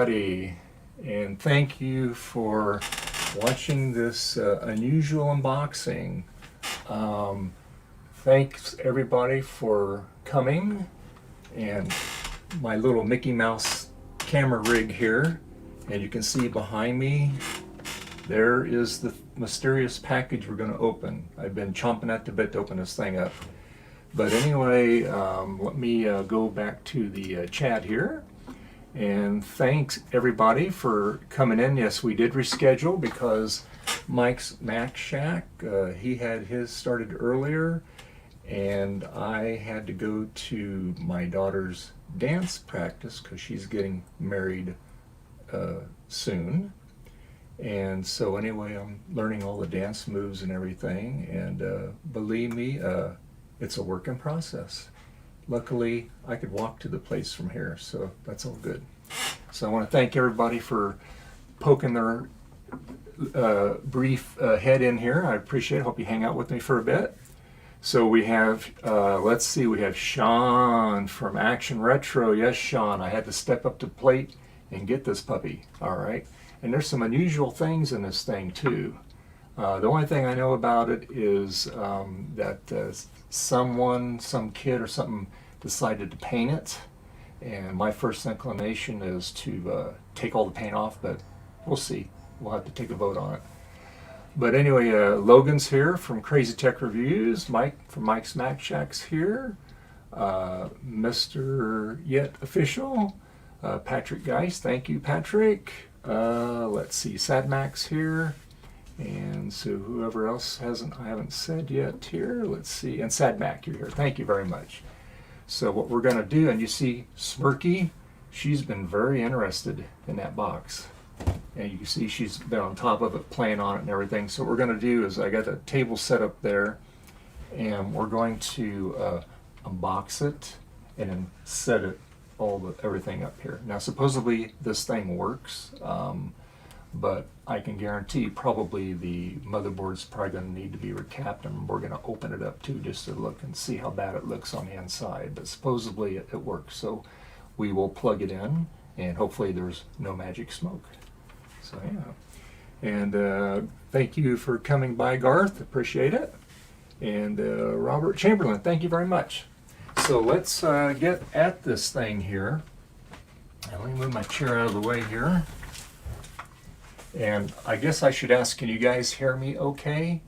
everybody, and thank you for watching this unusual unboxing. Thanks everybody for coming, and my little Mickey Mouse camera rig here, and you can see behind me there is the mysterious package we're going to open. I've been chomping at the bit to open this thing up. But anyway, let me go back to the chat here. And thanks everybody for coming in. Yes, we did reschedule because Mike's Mac Shack, he had his started earlier, and I had to go to my daughter's dance practice because she's getting married soon. And so anyway, I'm learning all the dance moves and everything, and believe me, it's a work in process. Luckily, I could walk to the place from here, so that's all good. So I want to thank everybody for poking their brief head in here. I appreciate it. Hope you hang out with me for a bit. So we have, let's see, we have Sean from Action Retro. Yes, Sean, I had to step up to the plate and get this puppy. All right. And there's some unusual things in this thing too. The only thing I know about it is that some kid or something decided to paint it, and my first inclination is to take all the paint off, but we'll see. We'll have to take a vote on it. But anyway, Logan's here from Crazy Tech Reviews. Mike from Mike's Mac Shack's here. Mr. Yet Official, Patrick Geist. Thank you, Patrick. Let's see, Sad Max here. And so whoever else I haven't said yet here, let's see, and Sad Mac, you're here. Thank you very much. So what we're going to do, and you see Smirky, she's been very interested in that box. And you can see she's been on top of it, playing on it and everything. So what we're going to do is I got a table set up there, and we're going to unbox it and then set it everything up here. Now supposedly this thing works, but I can guarantee probably the motherboard's probably going to need to be recapped, and we're going to open it up too just to look and see how bad it looks on the inside. But supposedly it works, so we will plug it in, and hopefully there's no magic smoke. So yeah, and thank you for coming by, Garth. Appreciate it. And Robert Chamberlain, thank you very much. So let's get at this thing here. And let me move my chair out of the way here. And I guess I should ask, can you guys hear me okay?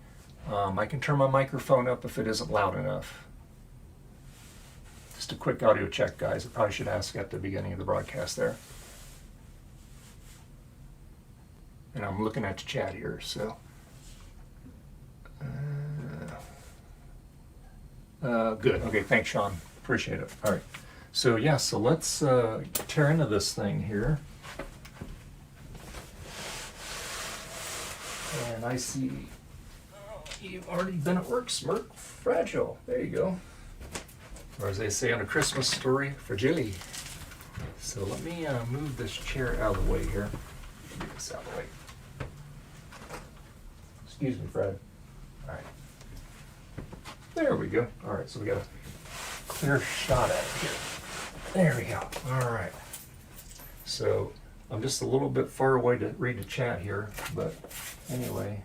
I can turn my microphone up if it isn't loud enough. Just a quick audio check, guys. I probably should ask at the beginning of the broadcast there. And I'm looking at the chat here, so. Good. Okay, thanks, Sean. Appreciate it. All right. So yeah, so let's tear into this thing here. And I see you've already been at work, Smirk. Fragile. There you go. Or as they say on A Christmas Story, fragile. So let me move this chair out of the way here. Get this out of the way. Excuse me, Fred. All right. There we go. All right, so we got a clear shot at it here. There we go. All right. So I'm just a little bit far away to read the chat here, but anyway,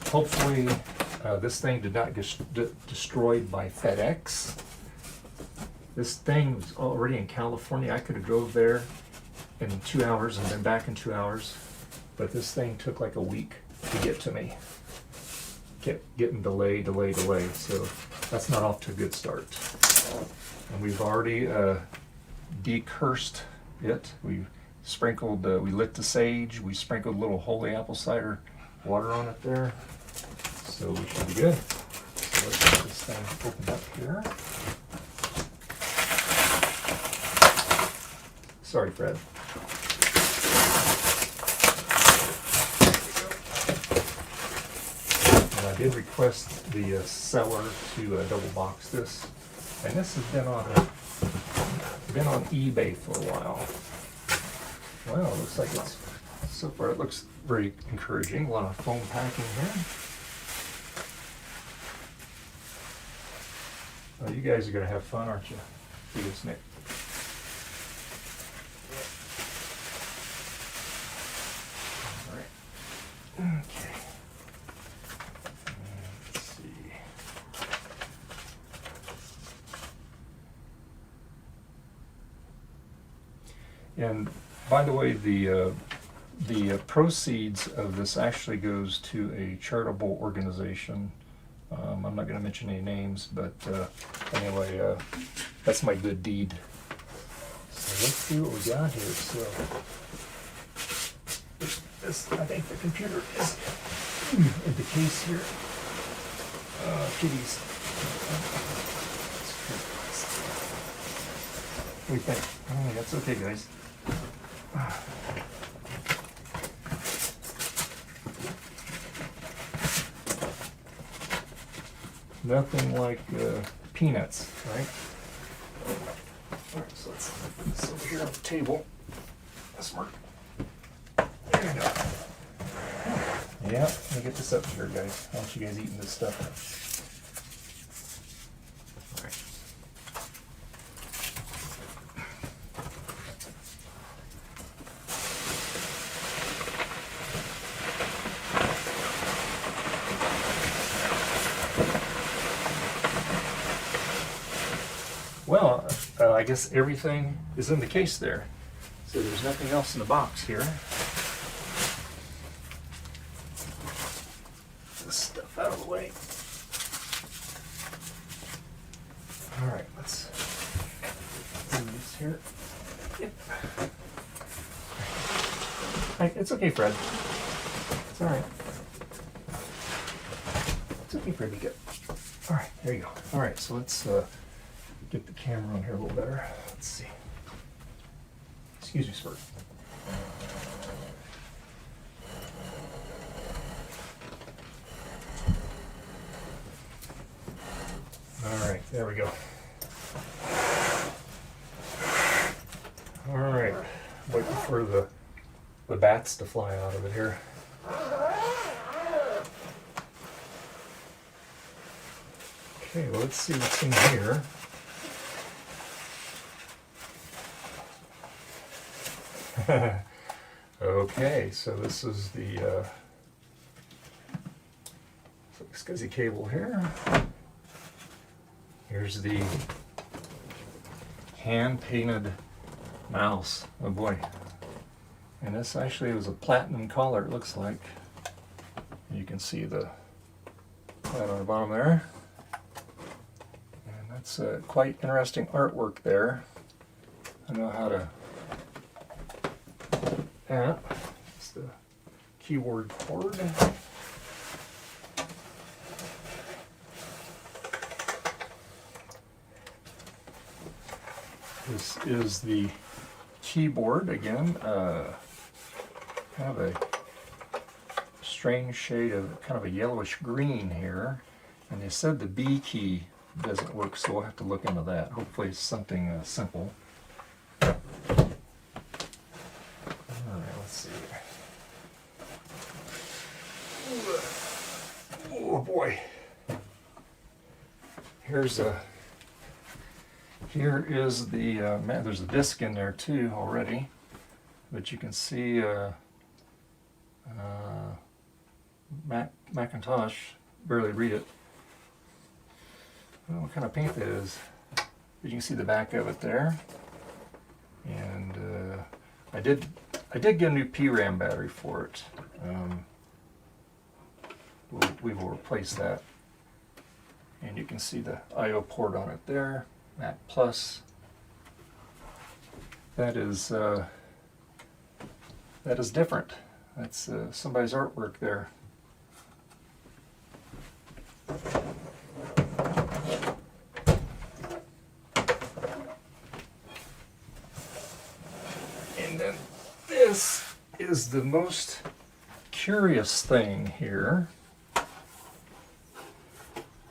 hopefully this thing did not get destroyed by FedEx. This thing was already in California. I could have drove there in 2 hours and been back in 2 hours, but this thing took like a week to get to me. Kept getting delayed, so that's not off to a good start. And we've already decursed it. We've sprinkled, we lit the sage, we sprinkled a little holy apple cider water on it there, so we should be good. So let's get this thing opened up here. Sorry, Fred. And I did request the seller to double box this, and this has been on eBay for a while. Well, it looks like it's, so far it looks very encouraging. A lot of foam packing here. Well, you guys are going to have fun, aren't you? See this, Nick. And by the way, the proceeds of this actually goes to a charitable organization. I'm not going to mention any names, but anyway, that's my good deed. So let's see what we got here. So this, I think the computer is in the case here. Kitties. What do you think? Oh, that's okay, guys. Nothing like peanuts, right? Alright, so let's put this over here on the table. That's work. There you go. Yeah, let me get this up here, guys. I want you guys eating this stuff. Alright. Well, I guess everything is in the case there. So there's nothing else in the box here. This stuff out of the way. All right, let's do this here. Yep. Hey, it's okay, Fred. It's all right. It's okay, Fred. You get. All right, there you go. All right, so let's get the camera on here a little better. Let's see. Excuse me, Spurt. All right, there we go. All right, waiting for the bats to fly out of it here. Okay, well, let's see what's in here. Okay, so this is the SCSI cable here. Here's the hand-painted mouse. Oh boy. And this actually was a platinum color, it looks like. You can see the light on the bottom there. And that's quite interesting artwork there. I know how to... Yeah, it's the keyboard cord. This is the keyboard again, kind of a strange shade of kind of a yellowish green here. And they said the B key doesn't work, so we'll have to look into that. Hopefully it's something simple. Oh boy. Here is the man. There's a disc in there too already, but you can see Macintosh. Barely read it. I don't know what kind of paint that is. But you can see the back of it there, and I did get a new PRAM battery for it. We will replace that, and you can see the I/O port on it there. Mac Plus. That is different. That's somebody's artwork there. And then this is the most curious thing here.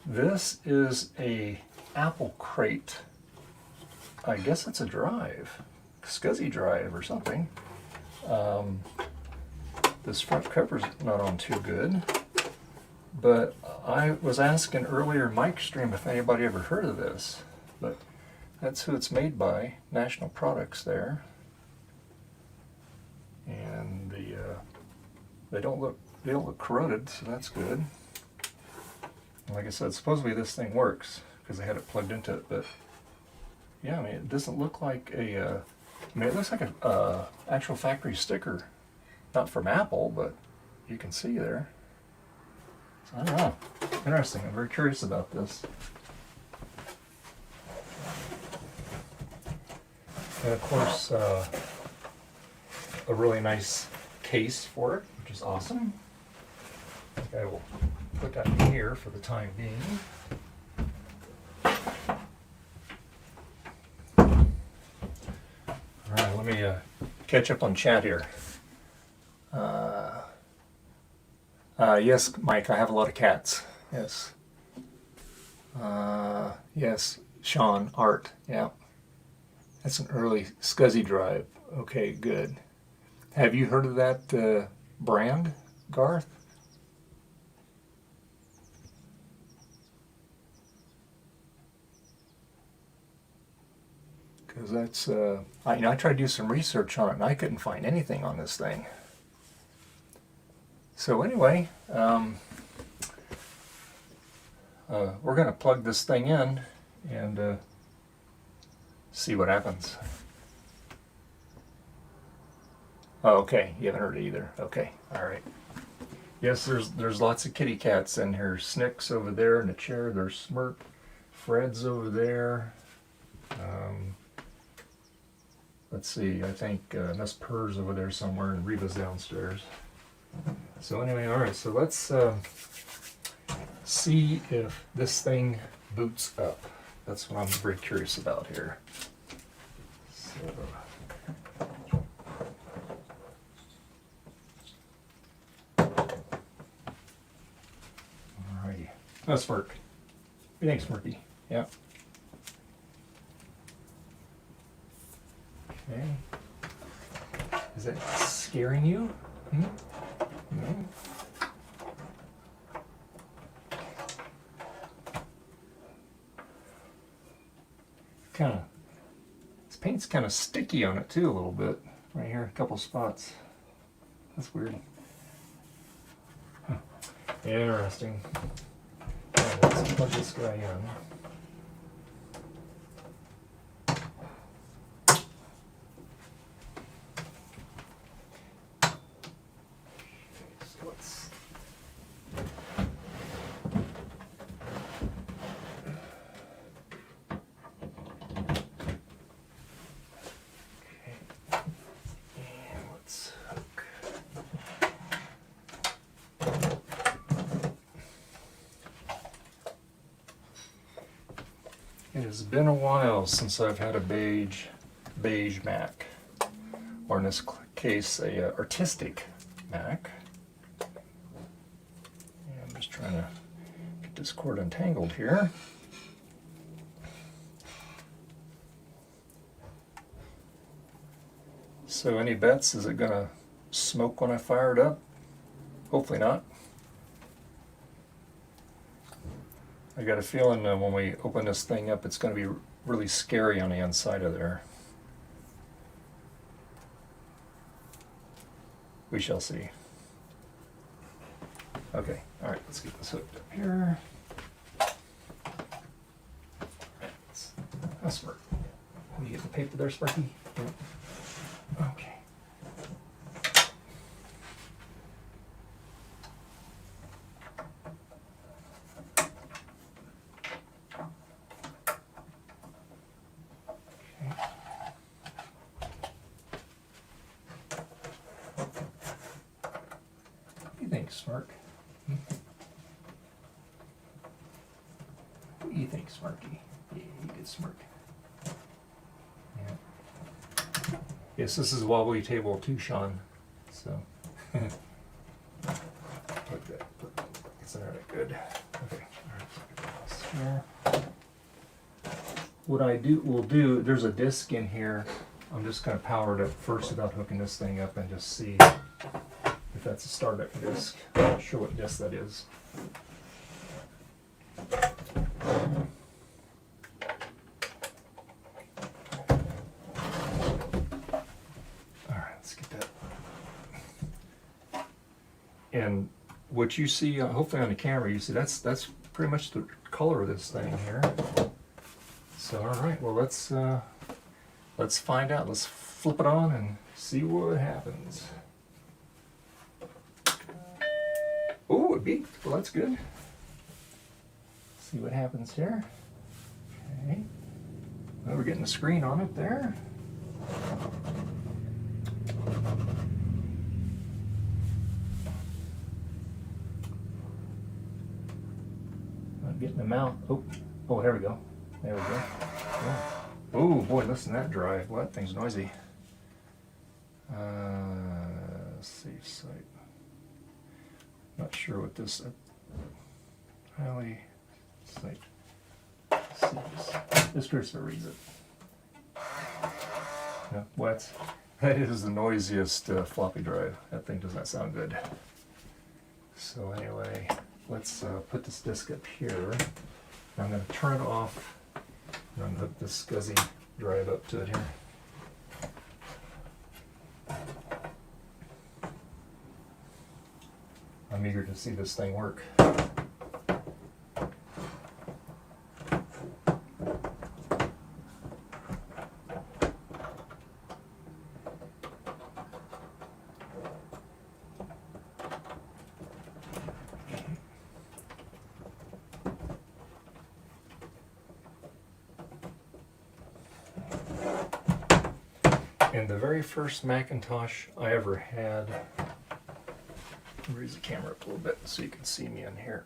This is a Apple crate. I guess it's a drive, SCSI drive or something. This front cover's not on too good, but I was asking earlier in Mike's stream if anybody ever heard of this, but that's who it's made by, National Products there. And they don't look corroded, so that's good. Like I said, supposedly this thing works because I had it plugged into it, but yeah, I mean, it doesn't look like a I mean, it looks like a actual factory sticker. Not from Apple, but you can see there. So, I don't know. Interesting. I'm very curious about this. And of course, a really nice case for it, which is awesome. I will put that in here for the time being. All right, let me catch up on chat here. Yes, Mike, I have a lot of cats. Yes. Yes, Sean, Art, yeah. That's an early SCSI drive. Okay, good. Have you heard of that brand, Garth? Because that's, I tried to do some research on it and I couldn't find anything on this thing. So anyway, we're going to plug this thing in and see what happens. Oh, okay, you haven't heard it either. Okay, all right. Yes, there's lots of kitty cats in here. Snick's over there in the chair. There's Smirk. Fred's over there. Let's see, I think Miss Purr's over there somewhere and Reva's downstairs. So anyway, all right, so let's see if this thing boots up. That's what I'm very curious about here. So, alrighty. Oh, Smirk. What do you think, Smirky? Yeah. Okay. Is that scaring you? Hmm? No. Kind of, this paint's kind of sticky on it too a little bit. Right here, a couple spots. That's weird. Huh. Interesting. Right, let's plug this guy in. It has been a while since I've had a beige Mac, or in this case, a artistic Mac. And I'm just trying to get this cord untangled here. So any bets? Is it gonna smoke when I fire it up? Hopefully not. I got a feeling when we open this thing up, it's going to be really scary on the inside of there. We shall see. Okay, all right, let's get this hooked up here. That's smart. Will you get the paper there, Sparky? Yeah. Okay. Smirk. What do you think, Smirky? Yeah, you could smirk. Yeah. Yes, this is a wobbly table too, Sean. So like that. It's not good. Okay. All right. What I will do, there's a disc in here. I'm just going to power it up first without hooking this thing up and just see if that's a startup disc. I'm not sure what disc that is. Alright, let's get that. And what you see, hopefully on the camera, you see that's pretty much the color of this thing here. So alright, well let's let's find out. Let's flip it on and see what happens. Oh, it beeped. Well, that's good. See what happens here. Okay. Well, we're getting a screen on it there. I'm getting them out. Oh, there we go. There we go. Oh, boy, listen to that drive. Well, that thing's noisy. Safe site. Not sure what this highly site. Let's see this cursor reads it. Yeah, what? That is the noisiest floppy drive. That thing does not sound good. So anyway, let's put this disk up here. I'm going to turn it off. I'm going to hook this SCSI drive up to it here. I'm eager to see this thing work. And the very first Macintosh I ever had, raise the camera up a little bit so you can see me in here.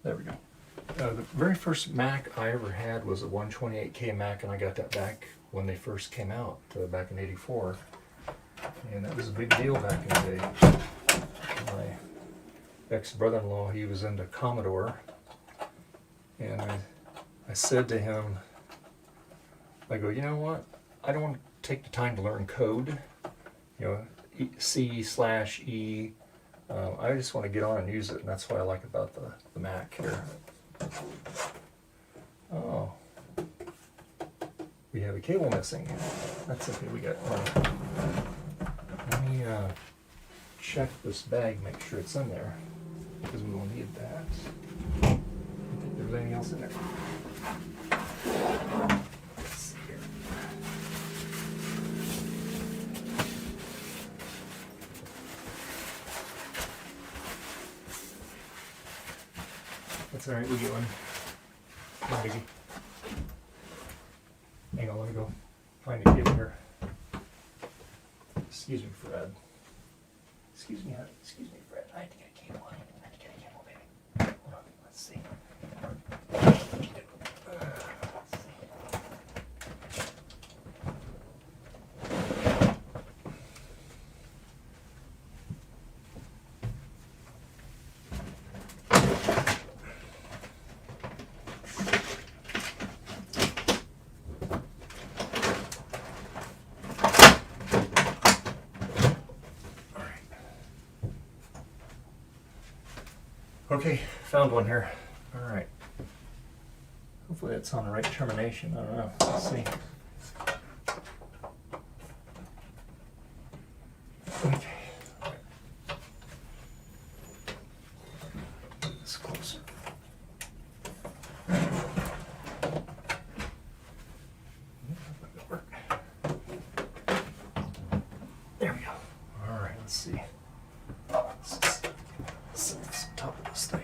There we go. The very first Mac I ever had was a 128K Mac, and I got that back when they first came out, back in '84. And that was a big deal back in the day. My ex-brother-in-law, he was into Commodore, and I said to him, I go, you know what? I don't want to take the time to learn code, you know, C/E. I just want to get on and use it, and that's what I like about the Mac here. Oh, we have a cable missing. That's okay, we got one. Let me check this bag, make sure it's in there, because we will need that. I don't think there's anything else in there. Let's see here. That's alright, we'll get one. No biggie. Hang on, let me go find a cable here. Excuse me, Fred. Excuse me, honey. Excuse me, Fred. I have to get a cable, honey. I have to get a cable, baby. Hold on, let's see. Okay, found one here. All right. Hopefully it's on the right termination. I don't know. Let's see. Okay. Get this closer. There we go. All right, let's see. Top of this thing.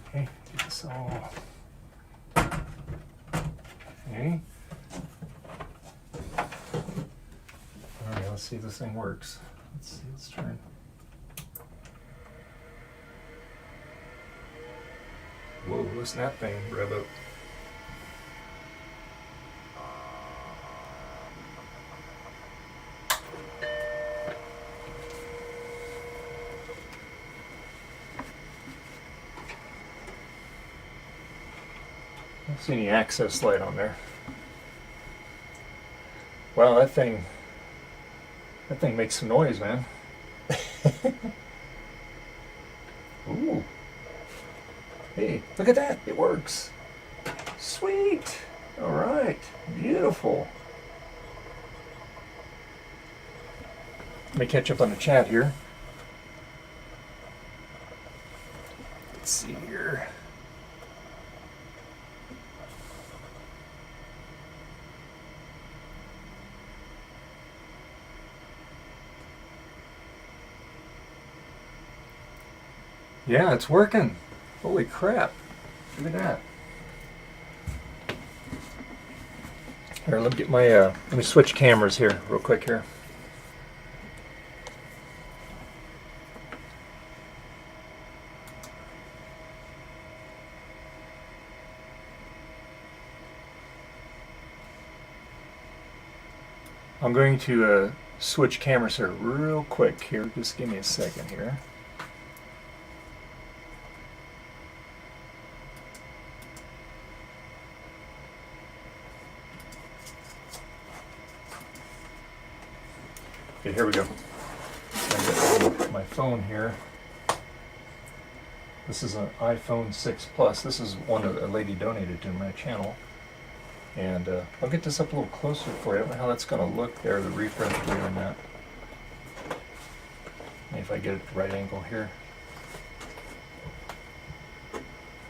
Okay, get this all. Okay. Alright, let's see if this thing works. Let's see, let's turn. Whoa, listen to that thing rev up. I don't see any access light on there. Wow, that thing makes some noise, man. Ooh. Hey, look at that, it works. Sweet. All right, beautiful. Let me catch up on the chat here. Let's see here. Yeah, it's working. Holy crap. Look at that. Here, let me get my, let me switch cameras here real quick here. I'm going to switch cameras here real quick here. Just give me a second here. Okay, here we go. I got my phone here. This is an iPhone 6 Plus. This is one that a lady donated to my channel. And I'll get this up a little closer for you. I don't know how that's going to look there, the refresh rate on that. Maybe if I get it at the right angle here.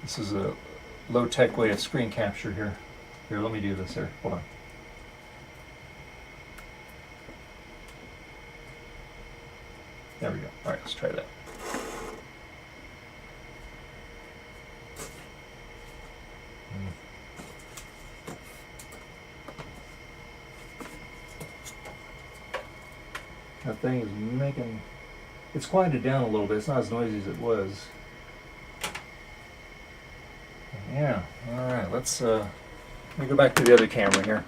This is a low-tech way of screen capture here. Here, let me do this here. Hold on. There we go. All right, let's try that. That thing is making, it's quieted down a little bit. It's not as noisy as it was. Yeah, all right, let me go back to the other camera here.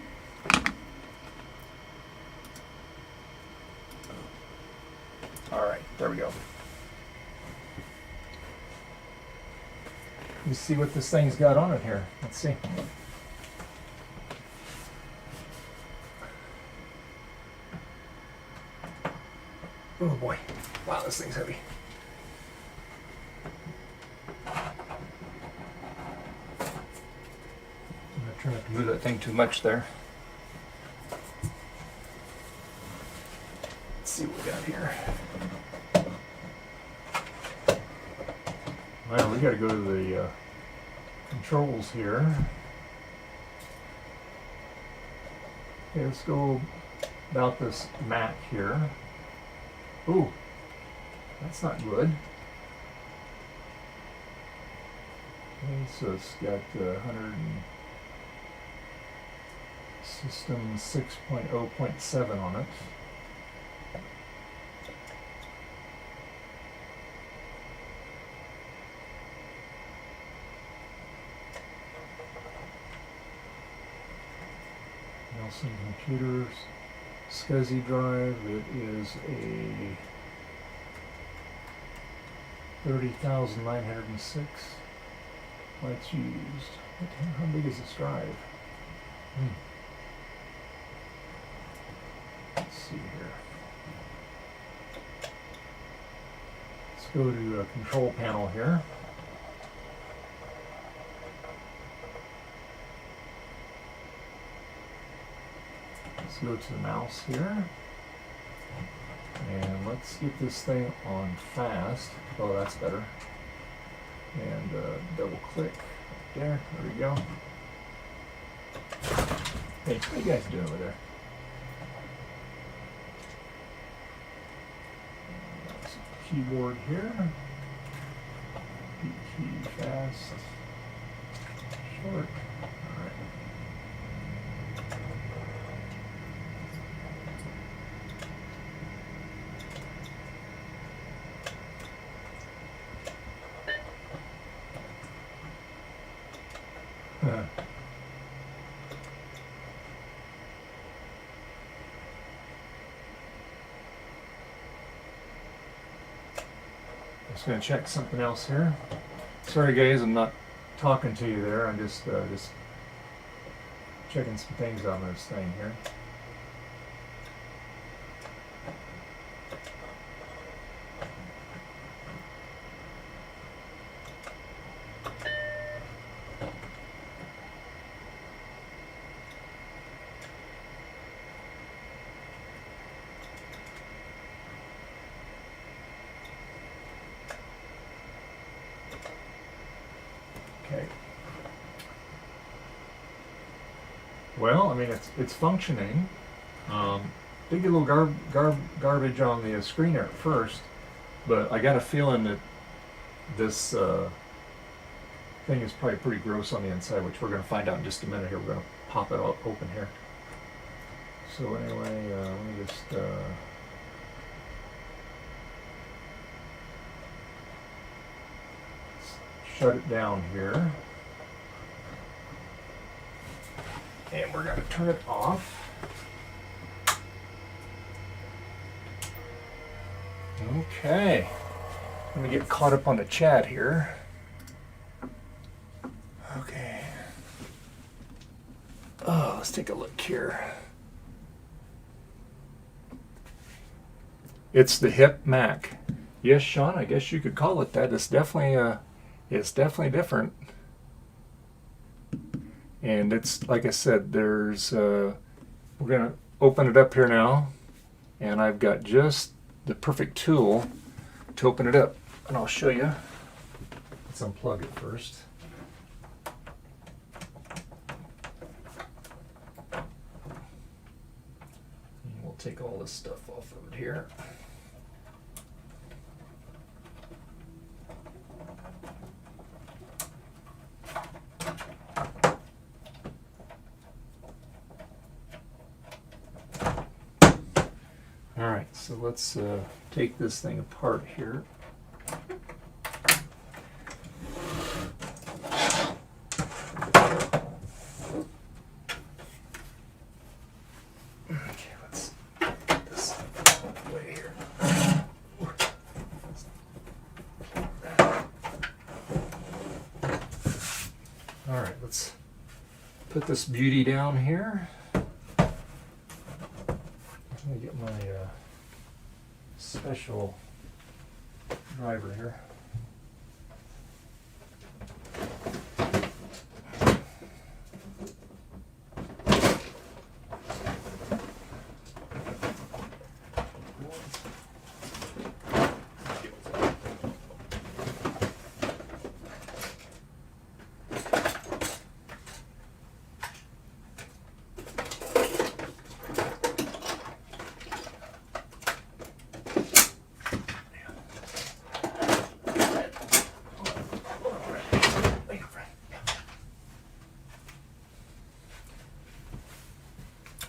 All right, there we go. Let's see what this thing's got on it here. Let's see. Oh boy, wow, this thing's heavy. I'm not trying not to move that thing too much there. Let's see what we got here. Well, we got to go to the controls here. Okay, let's go about this Mac here. Ooh, that's not good. Okay, so it's got 100 system 6.0.7 on it. Nelson Computers. SCSI drive, it is a 30,906 bytes used. How big is this drive? Let's see here. Let's go to a control panel here. Let's go to the mouse here, and let's get this thing on fast. Oh, that's better. And double click there. There we go. Hey, what are you guys doing over there? Keyboard here. Key fast. Short. All right. Just going to check something else here. Sorry guys, I'm not talking to you there. I'm just checking some things on this thing here. Okay. Well, I mean, it's functioning. Did get a little garbage on the screen there at first, but I got a feeling that this thing is probably pretty gross on the inside, which we're going to find out in just a minute here. We're going to pop it open here. So anyway, let me just shut it down here. And we're going to turn it off. Okay. Let me get caught up on the chat here. Okay. Oh, let's take a look here. It's the hip Mac. Yes, Sean, I guess you could call it that. It's definitely different. And it's, like I said, there's, we're going to open it up here now. And I've got just the perfect tool to open it up. And I'll show you. Let's unplug it first. And we'll take all this stuff off of it here. Alright, so let's take this thing apart here. Okay, let's get this away here. Alright, let's put this beauty down here. Let me get my special driver here.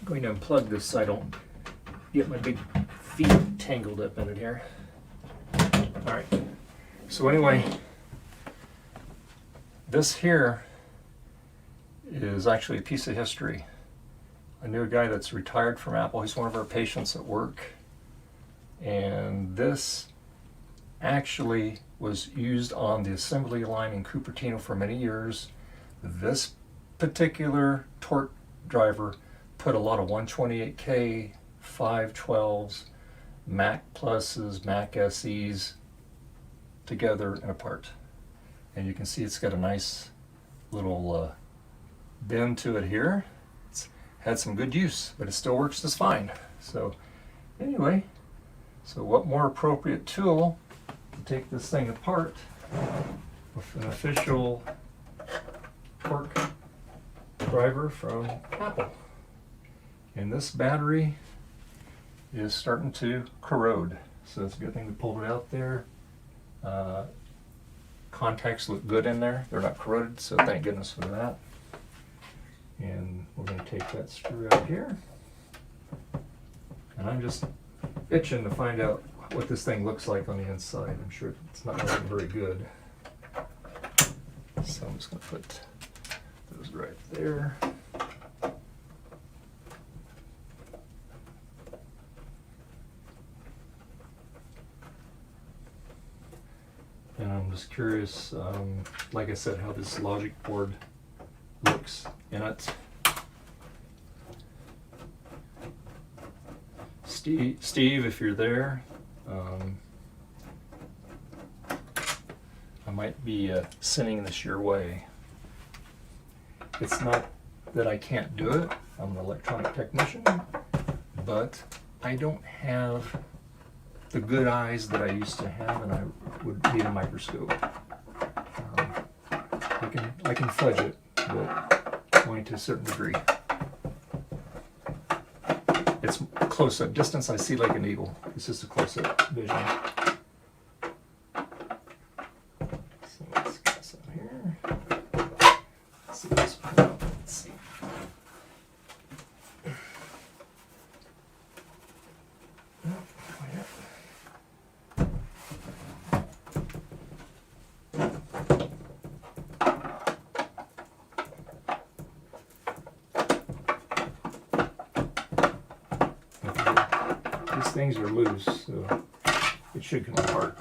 I'm going to unplug this so I don't get my big feet tangled up in it here. Alright, so anyway, this here is actually a piece of history. I knew a guy that's retired from Apple. He's one of our patients at work. And this actually was used on the assembly line in Cupertino for many years. This particular torque driver put a lot of 128K, 512s, Mac Pluses, Mac SEs together in a part. And you can see it's got a nice little bend to it here. It's had some good use, but it still works just fine. So anyway, so what more appropriate tool to take this thing apart with an official torque driver from Apple. And this battery is starting to corrode. So it's a good thing we pulled it out there. Contacts look good in there. They're not corroded, so thank goodness for that. And we're going to take that screw out here. And I'm just itching to find out what this thing looks like on the inside. I'm sure it's not looking very good. So I'm just going to put those right there. And I'm just curious, like I said, how this logic board looks in it. Steve, if you're there, I might be sending this your way. It's not that I can't do it. I'm an electronic technician, but I don't have the good eyes that I used to have, and I would need a microscope. I can fudge it, but only to a certain degree. It's close up distance. I see like an eagle. It's just a close up vision. So let's get this out here. Let's see this part out. Let's see. These things are loose, so it should come apart.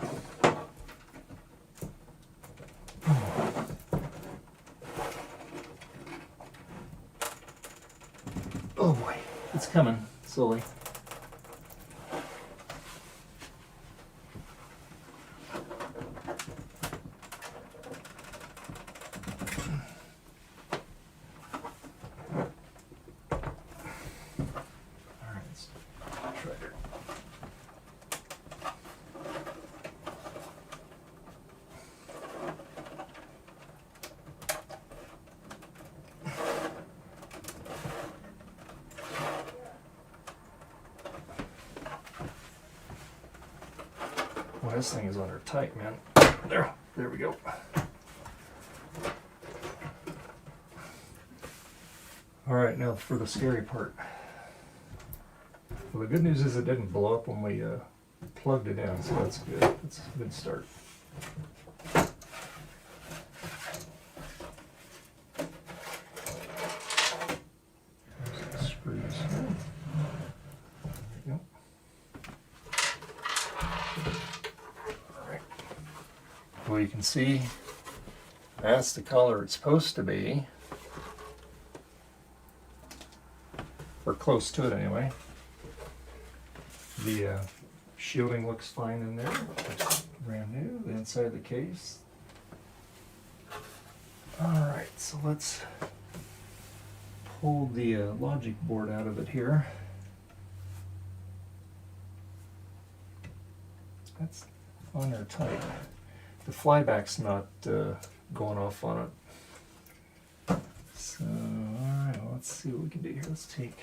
Oh boy, it's coming slowly. Well, this thing is under tight, man. There we go. All right, now for the scary part. Well, the good news is it didn't blow up when we plugged it in, so that's good. That's a good start. There's the screws. There we go. Well, you can see that's the color it's supposed to be, or close to it anyway. The shielding looks fine in there. Looks brand new. The inside of the case. All right, so let's pull the logic board out of it here. That's on there tight. The flyback's not going off on it. So, alright, well, let's see what we can do here. Let's take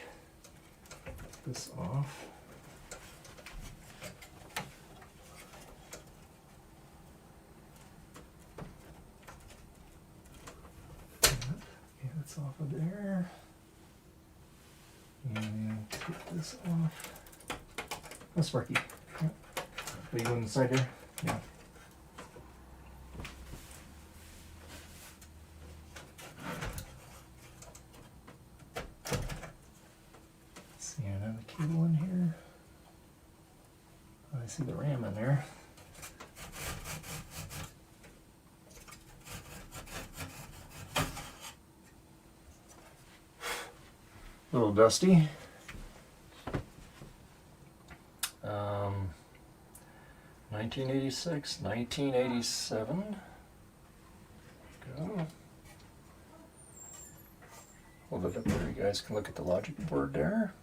this off. Yeah, that's off of there. And take this off. Oh, Sparky. Yeah. Are you going inside there? Yeah. See another cable in here. I see the RAM in there. A little dusty. 1986, 1987. Go. Hold it up there, you guys can look at the logic board there.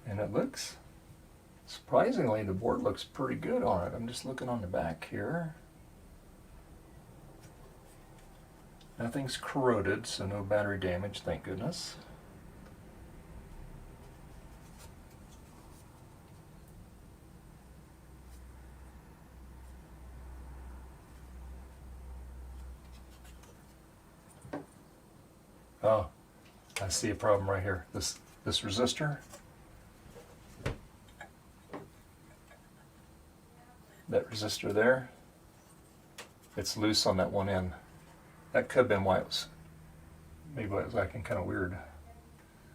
And it looks, surprisingly, the board looks pretty good on it. I'm just looking on the back here. Nothing's corroded, so no battery damage, thank goodness. Oh, I see a problem right here. This resistor, that resistor there, it's loose on that one end. That could have been why it was, maybe why it was acting kind of weird.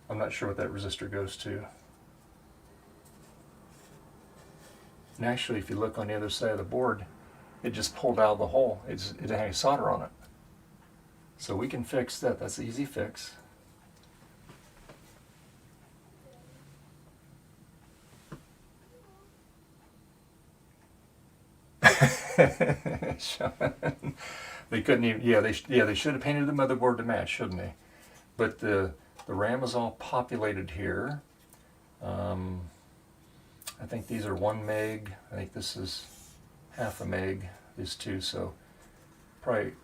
I'm not sure what that resistor goes to. And actually, if you look on the other side of the board, it just pulled out of the hole. It didn't have any solder on it. So we can fix that. That's an easy fix. They couldn't even. Yeah, they should have painted the motherboard to match, shouldn't they? But the RAM is all populated here. I think these are 1 meg. I think this is half a meg. These two, so probably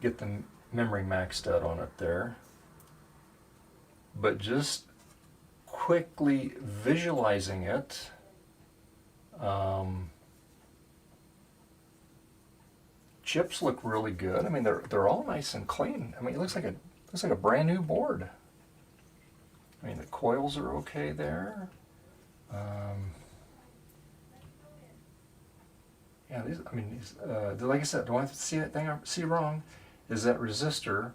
get the memory maxed out on it there. But just quickly visualizing it, chips look really good. I mean, they're all nice and clean. I mean, it looks like a brand new board. I mean, the coils are okay there. Yeah, these. I mean, these. Like I said, the one thing I see wrong is that resistor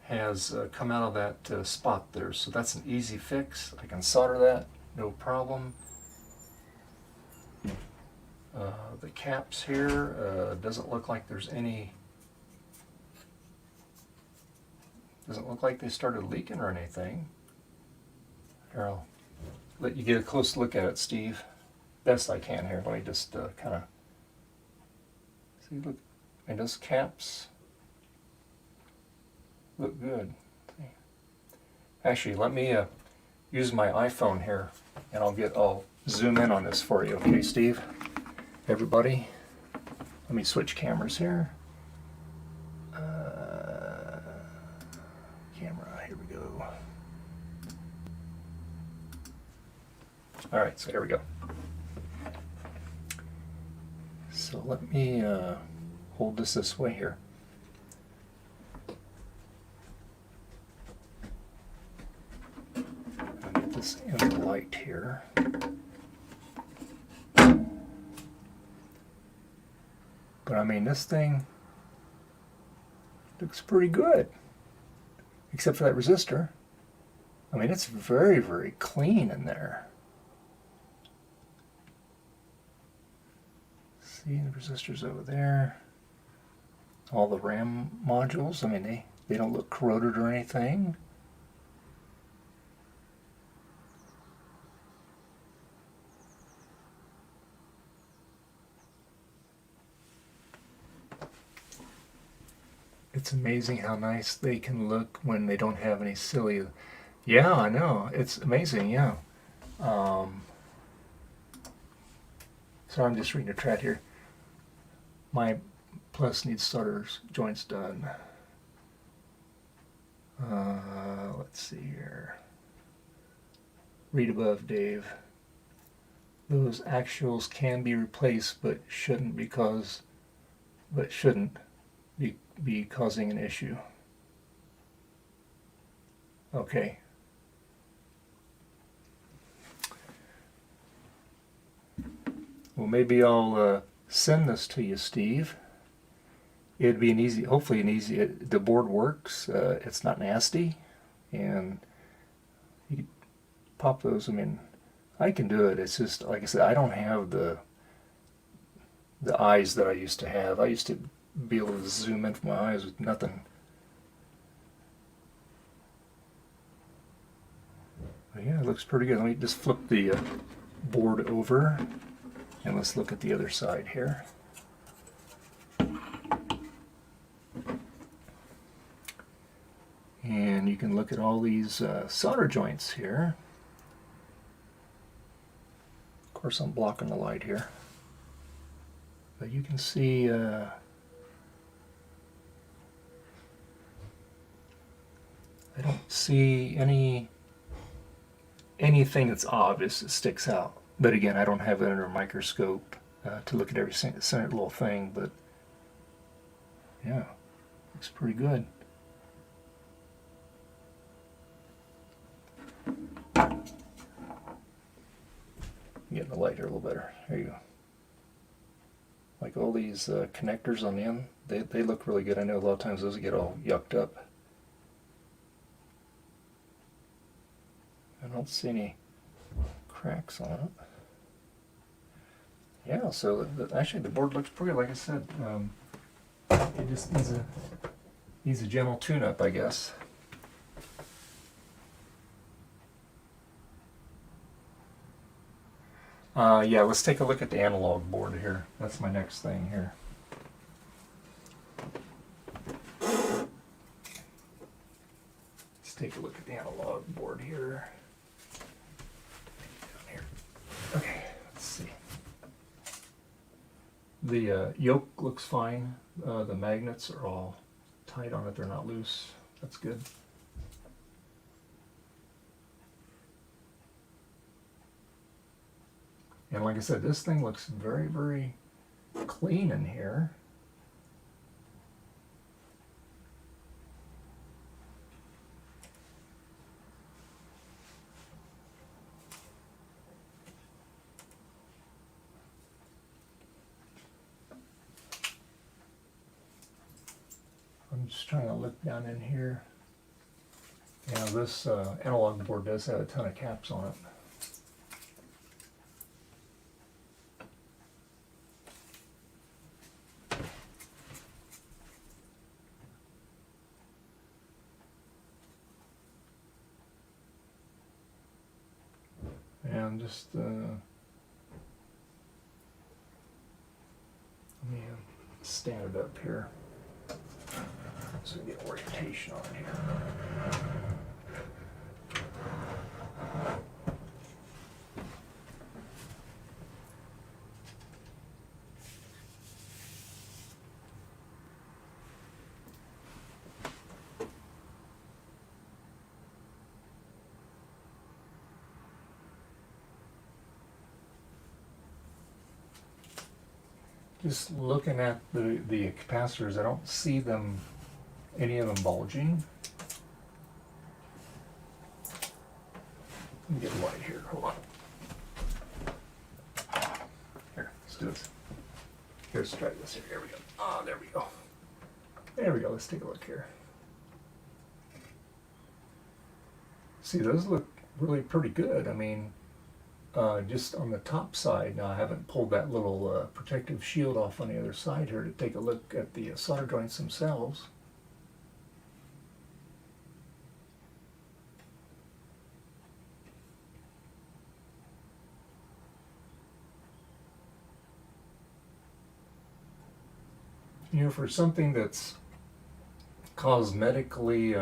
has come out of that spot there. So that's an easy fix. I can solder that, no problem. The caps here doesn't look like there's any. Doesn't look like they started leaking or anything. Here, I'll let you get a close look at it, Steve. Best I can here. Let me just kind of see. Look, and those caps look good. Actually, let me use my iPhone here, and I'll zoom in on this for you. Okay, Steve. Everybody, let me switch cameras here. Camera, here we go. All right, so here we go. So let me hold this way here. I'll get this in the light here. But I mean, this thing looks pretty good, except for that resistor. I mean, it's very, very clean in there. See the resistors over there. All the RAM modules, I mean, they don't look corroded or anything. It's amazing how nice they can look when they don't have any silly. Yeah, I know. It's amazing, yeah. So I'm just reading a chat here. My plus needs solder joints done. Let's see here. Read above, Dave. Those actuals can be replaced, but shouldn't be causing an issue. Okay. Well, maybe I'll send this to you, Steve. It'd be hopefully an easy. The board works. It's not nasty, and you can pop those. I mean, I can do it. It's just like I said, I don't have the eyes that I used to have. I used to be able to zoom in from my eyes with nothing. But yeah, it looks pretty good. Let me just flip the board over, and let's look at the other side here. And you can look at all these solder joints here. Of course, I'm blocking the light here. But you can see I don't see anything that's obvious that sticks out. But again, I don't have it under a microscope to look at every single little thing. But yeah, looks pretty good. Getting the light here a little better. There you go. Like all these connectors on the end, they look really good. I know a lot of times those get all yucked up. I don't see any cracks on it. Yeah, so actually the board looks pretty. Like I said, it just needs a gentle tune-up, I guess. Yeah, let's take a look at the analog board here. That's my next thing here. Let's take a look at the analog board here. Okay, let's see. The yoke looks fine. The magnets are all tight on it, they're not loose. That's good. And like I said, this thing looks very, very clean in here. I'm just trying to look down in here. Yeah, this analog board does have a ton of caps on it. And just let me stand it up here so we get orientation on it here. Just looking at the capacitors, I don't see them, any of them bulging. Let me get light here, hold on. Here, let's do this. Here, let's try this here, here we go. Ah, there we go. There we go, let's take a look here. See, those look really pretty good. I mean, just on the top side, now I haven't pulled that little protective shield off on the other side here to take a look at the solder joints themselves. You know, for something that's cosmetically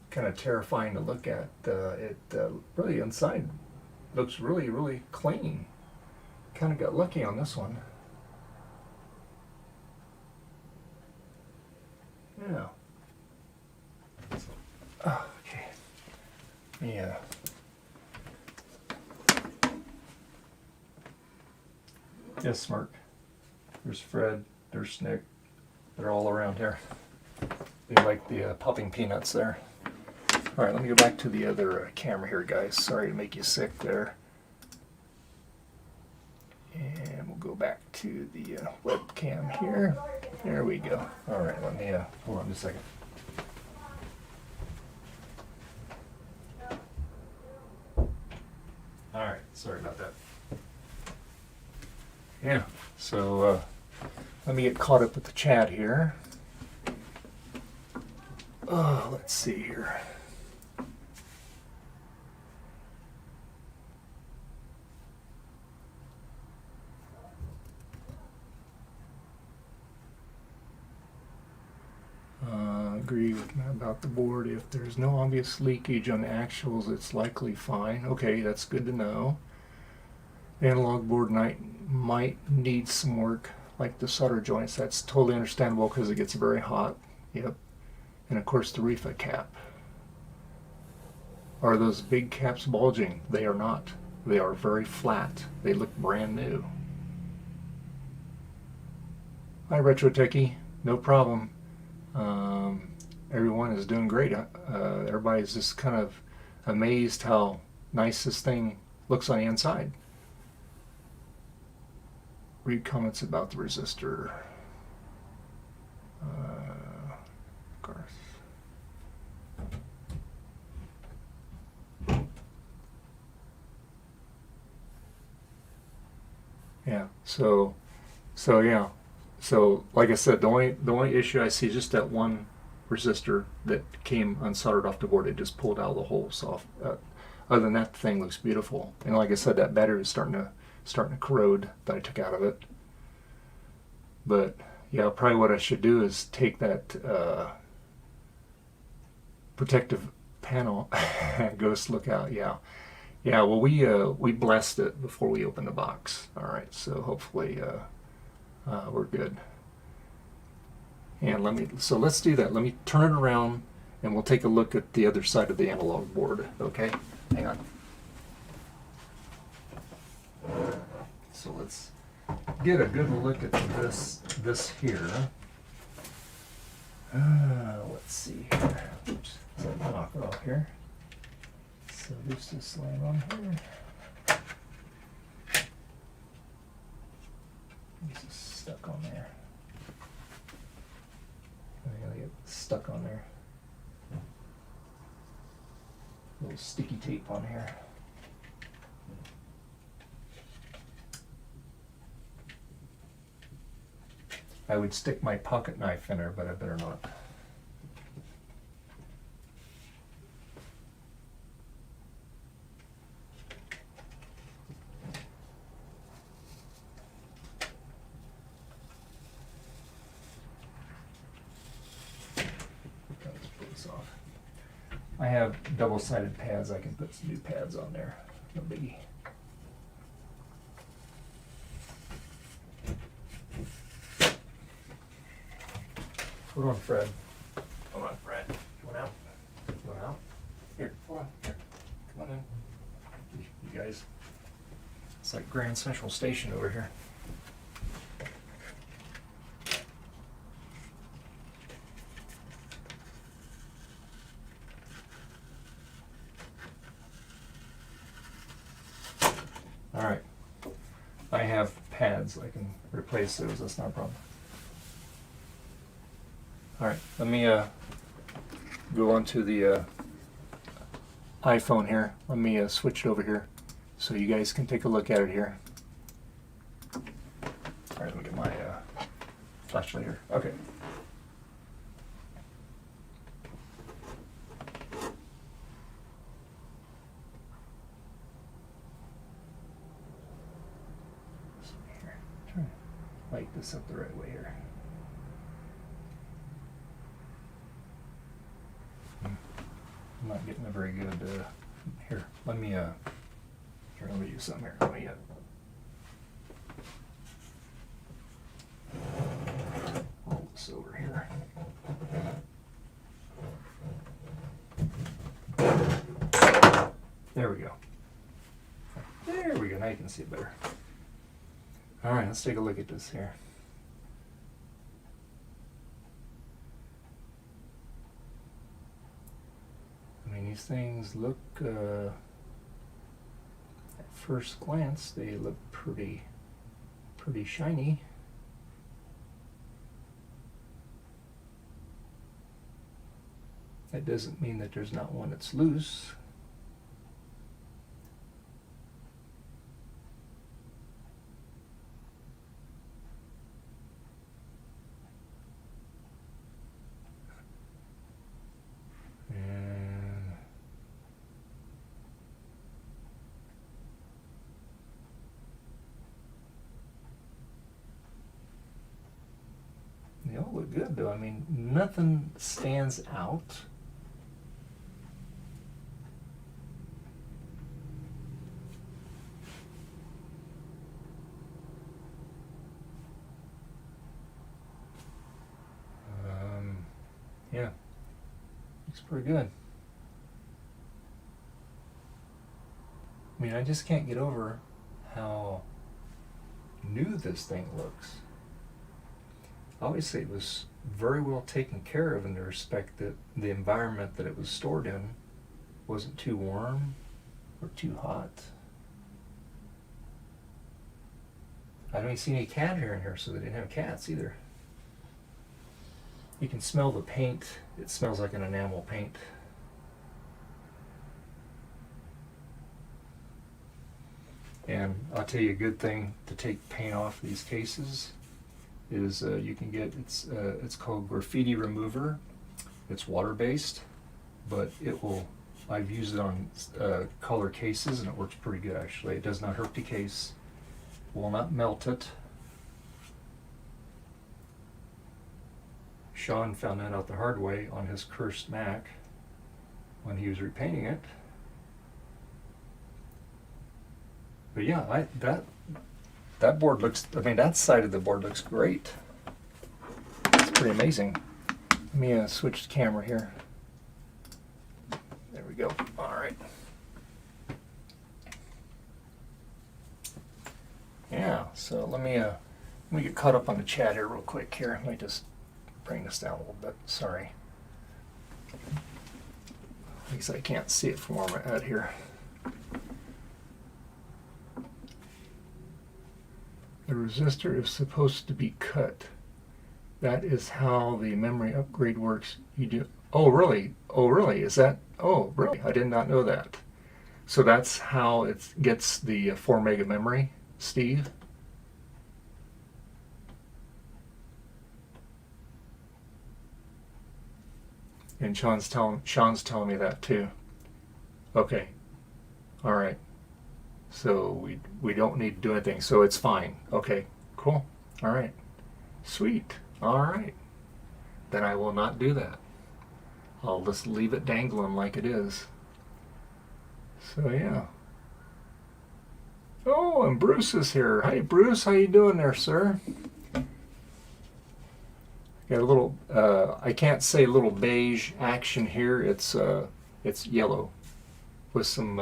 kind of terrifying to look at, it really inside looks really, really clean. Kind of got lucky on this one. Yeah. Oh, okay. Yeah. Yes, Mark. There's Fred. There's Nick. They're all around here. They like the popping peanuts there. All right, let me go back to the other camera here, guys. Sorry to make you sick there. And we'll go back to the webcam here. There we go. All right, let me hold on just a second. All right, sorry about that. Yeah, so let me get caught up with the chat here. Oh, let's see here. Agree with me about the board. If there's no obvious leakage on the actuals, it's likely fine. Okay, that's good to know. The analog board might need some work, like the solder joints. That's totally understandable because it gets very hot. Yep. And of course the refa cap. Are those big caps bulging? They are not. They are very flat. They look brand new. Hi Retro Techie, no problem. Everyone is doing great. Everybody's just kind of amazed how nice this thing looks on the inside. Read comments about the resistor. Of course. Yeah. So yeah. So like I said, the only issue I see is just that one resistor that came unsoldered off the board. It just pulled out of the hole. So other than that, the thing looks beautiful. And like I said, that battery is starting to corrode that I took out of it. But yeah, probably what I should do is take that protective panel. Ghost lookout. Yeah. Yeah. Well, we blessed it before we opened the box. All right. So hopefully we're good. And let's do that. Let me turn it around and we'll take a look at the other side of the analog board, okay? Hang on. So let's get a good look at this here. Let's see here. Oops, so knock it off here. So this is laying on here. This is stuck on there. I gotta get stuck on there. A little sticky tape on here. I would stick my pocket knife in there, but I better not. Let's pull this off. I have double-sided pads. I can put some new pads on there. No biggie. Hold on, Fred. Hold on, Fred. Come on out. Come on out. Here, hold on. Here. Come on in. You guys. It's like Grand Central Station over here. All right. I have pads. I can replace those. That's not a problem. All right, let me go on to the iPhone here. Let me switch it over here so you guys can take a look at it here. All right, let me get my flashlight here. Okay. So here, try to light this up the right way here. I'm not getting a very good, here, let me use some here. Let me, roll this over here. There we go. There we go, now you can see it better. All right, let's take a look at this here. These things look, at first glance, they look pretty shiny. That doesn't mean that there's not one that's loose. They all look good though. I mean, nothing stands out. Yeah, looks pretty good. I mean, I just can't get over how new this thing looks. Obviously, it was very well taken care of in the respect that the environment that it was stored in wasn't too warm or too hot. I don't even see any cat hair in here, so they didn't have cats either. You can smell the paint. It smells like an enamel paint. And I'll tell you a good thing to take paint off these cases is you can get, it's called graffiti remover. It's water-based, but it will, I've used it on color cases and it works pretty good actually. It does not hurt the case, will not melt it. Sean found that out the hard way on his cursed Mac when he was repainting it. But yeah, that board looks, I mean, that side of the board looks great. Let's pretty amazing. Let me switch the camera here. There we go. All right. Yeah, so let me get caught up on the chat here real quick here. Let me just bring this down a little bit. Sorry. At least I can't see it from where I'm at here. The resistor is supposed to be cut. That is how the memory upgrade works. You do. Oh, really? Oh, really? Is that? Oh, really? I did not know that. So that's how it gets the 4 mega memory, Steve? And Sean's telling me that too. Okay. All right. So we don't need to do anything. So it's fine. Okay. Cool. All right. Sweet. All right. Then I will not do that. I'll just leave it dangling like it is. So yeah. Oh, and Bruce is here. Hi, Bruce. How you doing there, sir? Got a little, I can't say little beige action here. It's yellow with some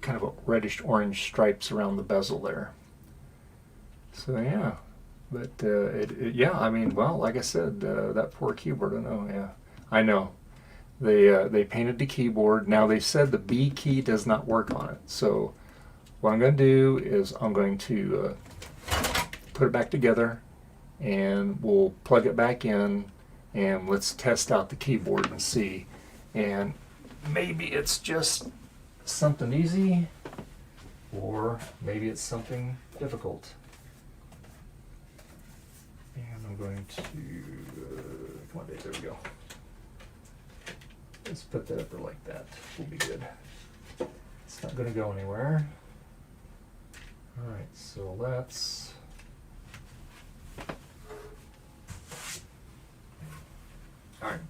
kind of a reddish orange stripes around the bezel there. So yeah, but yeah, I mean, well, like I said, that poor keyboard. I know, yeah, I know. They painted the keyboard. Now they said the B key does not work on it. So what I'm going to do is I'm going to put it back together, and we'll plug it back in, and let's test out the keyboard and see. And maybe it's just something easy, or maybe it's something difficult. And I'm going to, come on, Dave, there we go. Let's put that up there like that. We'll be good. It's not going to go anywhere. All right, so let's. All right.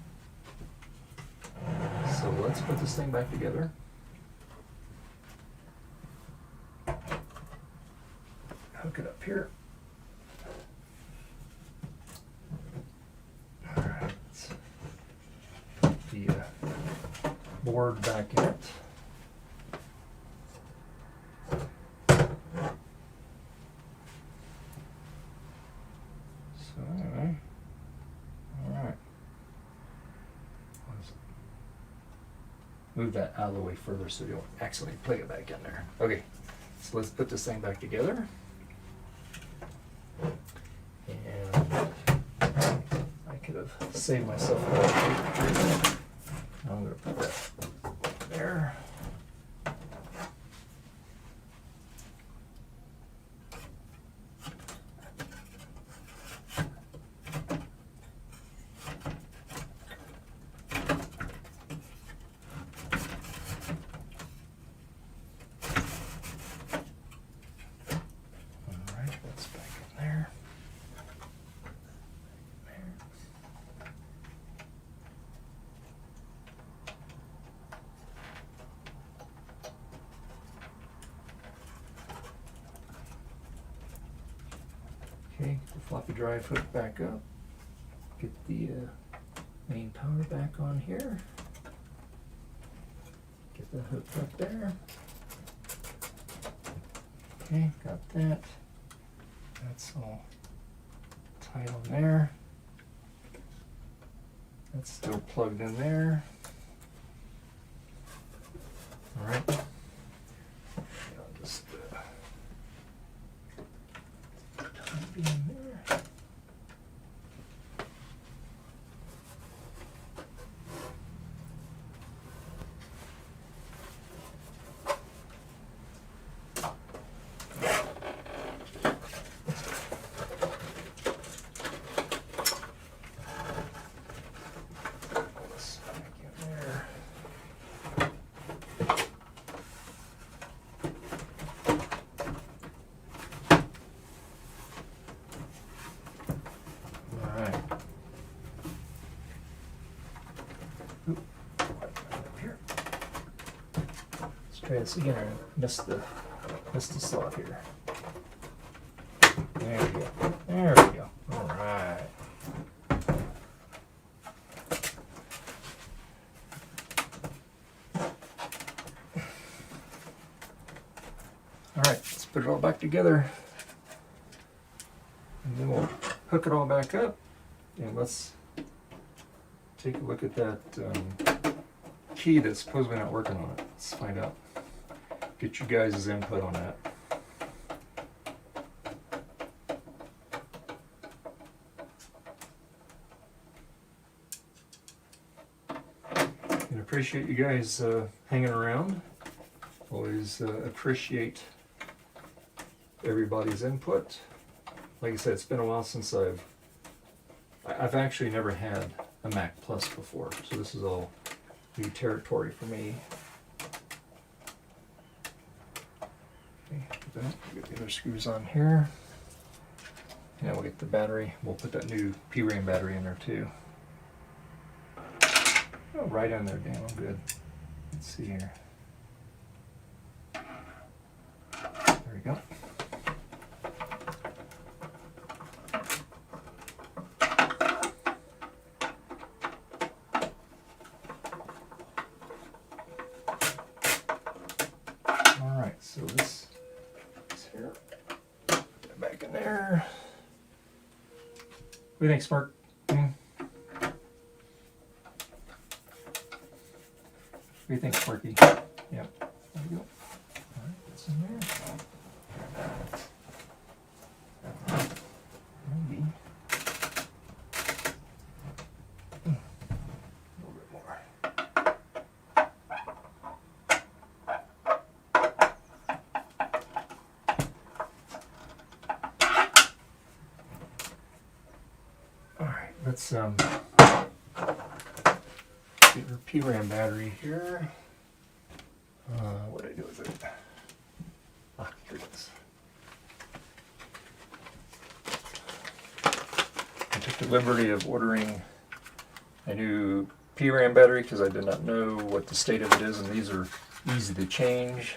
So let's put this thing back together. Hook it up here. All right. Let's put the board back in it. So anyway, all right. Move that out of the way further so you don't accidentally plug it back in there. Okay, so let's put this thing back together. And I could have saved myself a little paper. I'm going to put that there. Okay, get the floppy drive hooked back up. Get the main power back on here. Get that hooked up there. Okay, got that. That's all tight on there. That's still plugged in there. All right. I'll just be in there. Try this again. I missed the slot here. There we go. There we go. All right. put it all back together. And then we'll hook it all back up. And let's take a look at that key that's supposedly not working on it. Let's find out. Get you guys' input on that. And appreciate you guys hanging around. Always appreciate everybody's input. Like I said, it's been a while since I've actually never had a Mac Plus before, so this is all new territory for me. Okay, get the other screws on here. And we'll get the battery. We'll put that new PRAM battery in there too. Oh, right in there, damn, I'm good. Let's see here. There we go. So this is here. Put that back in there. What do you think, Spark? What do you think, Sparky? Yep. There we go. All right, that's in there. Maybe. A little bit more. Let's get our PRAM battery here. What did I do with it? Ah, here it is. I took the liberty of ordering a new PRAM battery because I did not know what the state of it is, and these are easy to change.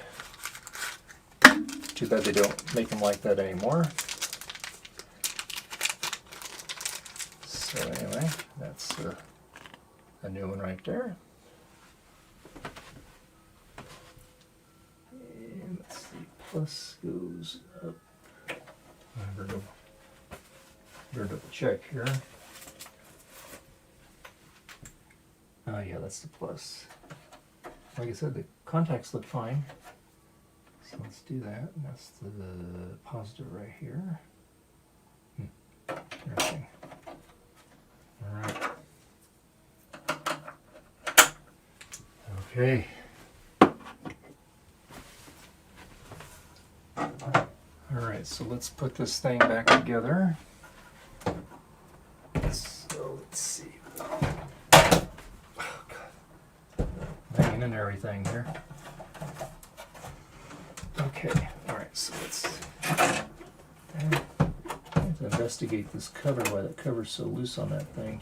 Too bad they don't make them like that anymore. So anyway, that's a new one right there. And let's see, plus goes up. I better double check here. Oh yeah, that's the plus. Like I said, the contacts look fine. So let's do that. And that's the positive right here. Interesting. Alright. Okay. Alright, so let's put this thing back together. So let's see. Oh, God. Banging into everything here. Okay, alright, so let's to investigate this cover, why that cover's so loose on that thing.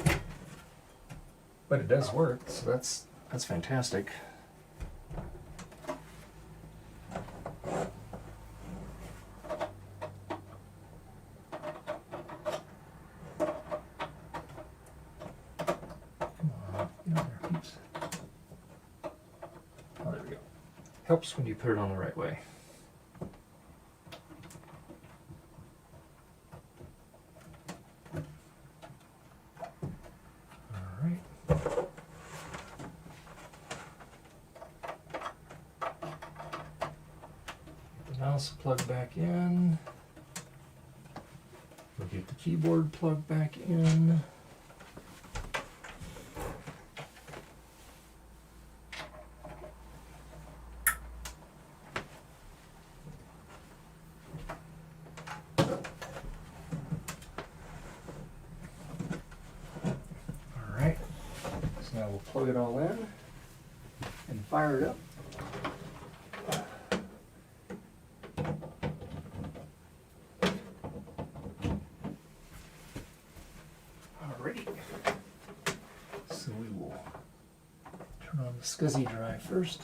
But it does work, so that's fantastic. Come on, get on there, peeps. Oh, there we go. Helps when you put it on the right way. Mouse plug back in. We'll get the keyboard plugged back in. Alright, so now we'll plug it all in and fire it up. So we will turn on the SCSI drive first.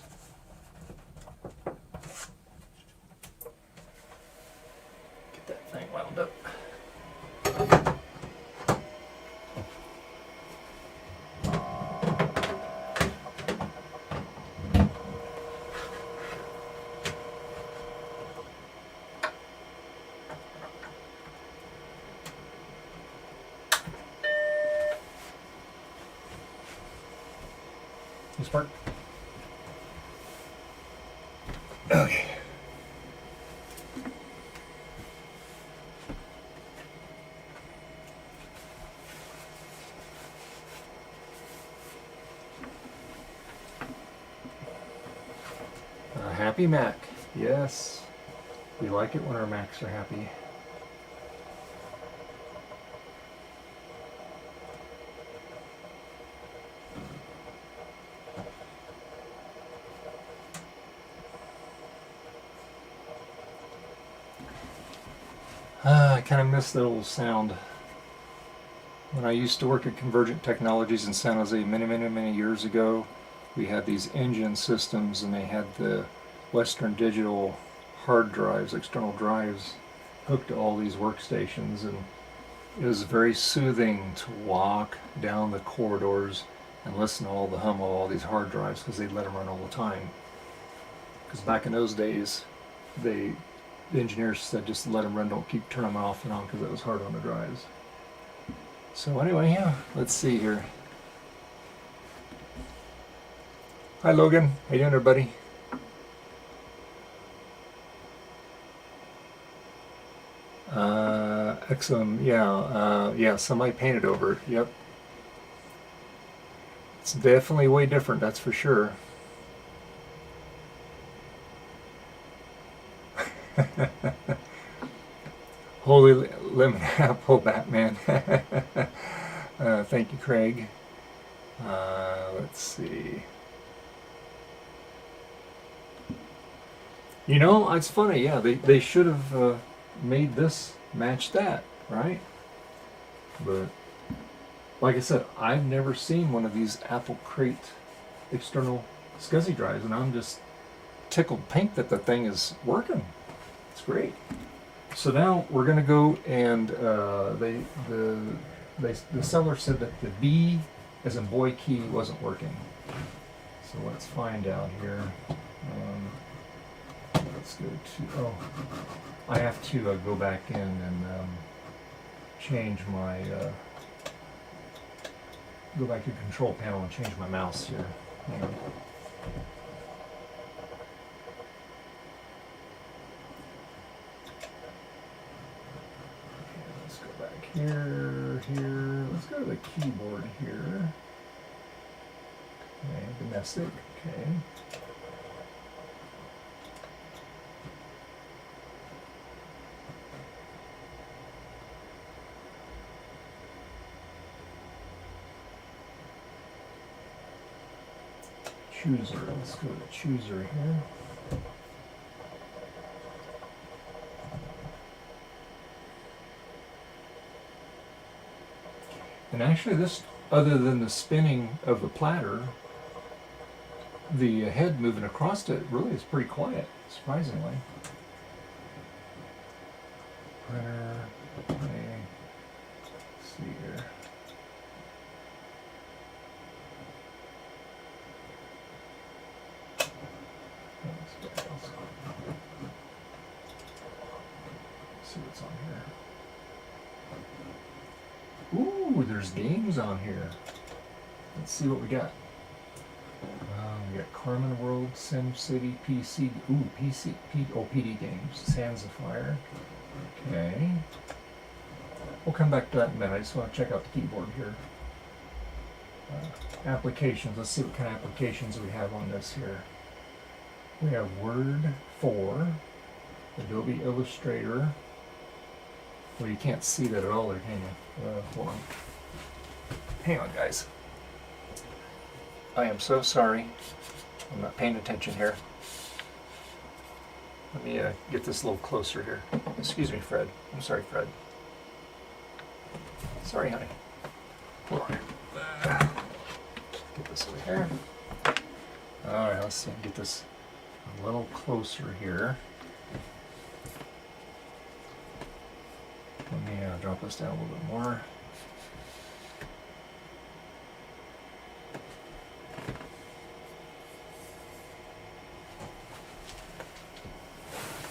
Get that thing wound up. This part. Okay. A happy Mac. Yes. We like it when our Macs are happy. I kind of miss that old sound. When I used to work at Convergent Technologies in San Jose many years ago, we had these engine systems and they had the Western Digital hard drives, external drives, hooked to all these workstations, and it was very soothing to walk down the corridors and listen to all the hum of all these hard drives because they'd let them run all the time. Because back in those days, the engineers said just let them run, don't keep turning them off and on because it was hard on the drives. So anyway, yeah, let's see here. Hi Logan, how you doing everybody? Excellent, yeah, somebody painted over it, yep. It's definitely way different, that's for sure. Holy lemon apple, Batman. Thank you, Craig. Let's see. You know, it's funny, yeah, they should have made this match that, right? But, like I said, I've never seen one of these Apple Crate external SCSI drives, and I'm just tickled pink that the thing is working. It's great. So now we're going to go and the seller said that the B as in boy key wasn't working. So let's find out here. Let's go to, I have to go back in and change my, go back to control panel and change my mouse here. Hang on. Here, let's go to the keyboard here. Okay, domestic, okay. Chooser, let's go to chooser here. And actually this, other than the spinning of the platter, the head moving across it really is pretty quiet, surprisingly. Printer, okay. Let's see here. See what's on here. Ooh, there's games on here. Let's see what we got. We got Carmen World, Sim City, PC. Ooh, PD games. Sands of Fire. Okay. We'll come back to that in a minute. I just want to check out the keyboard here. Applications. Let's see what kind of applications we have on this here. We have Word 4, Adobe Illustrator. Well, you can't see that at all there, can you? Hold on. Hang on, guys. I am so sorry. I'm not paying attention here. Let me get this a little closer here. Excuse me, Fred. I'm sorry, Fred. Sorry, honey. Hold on. Get this over here. All right, let's see. Get this a little closer here. Let me drop this down a little bit more.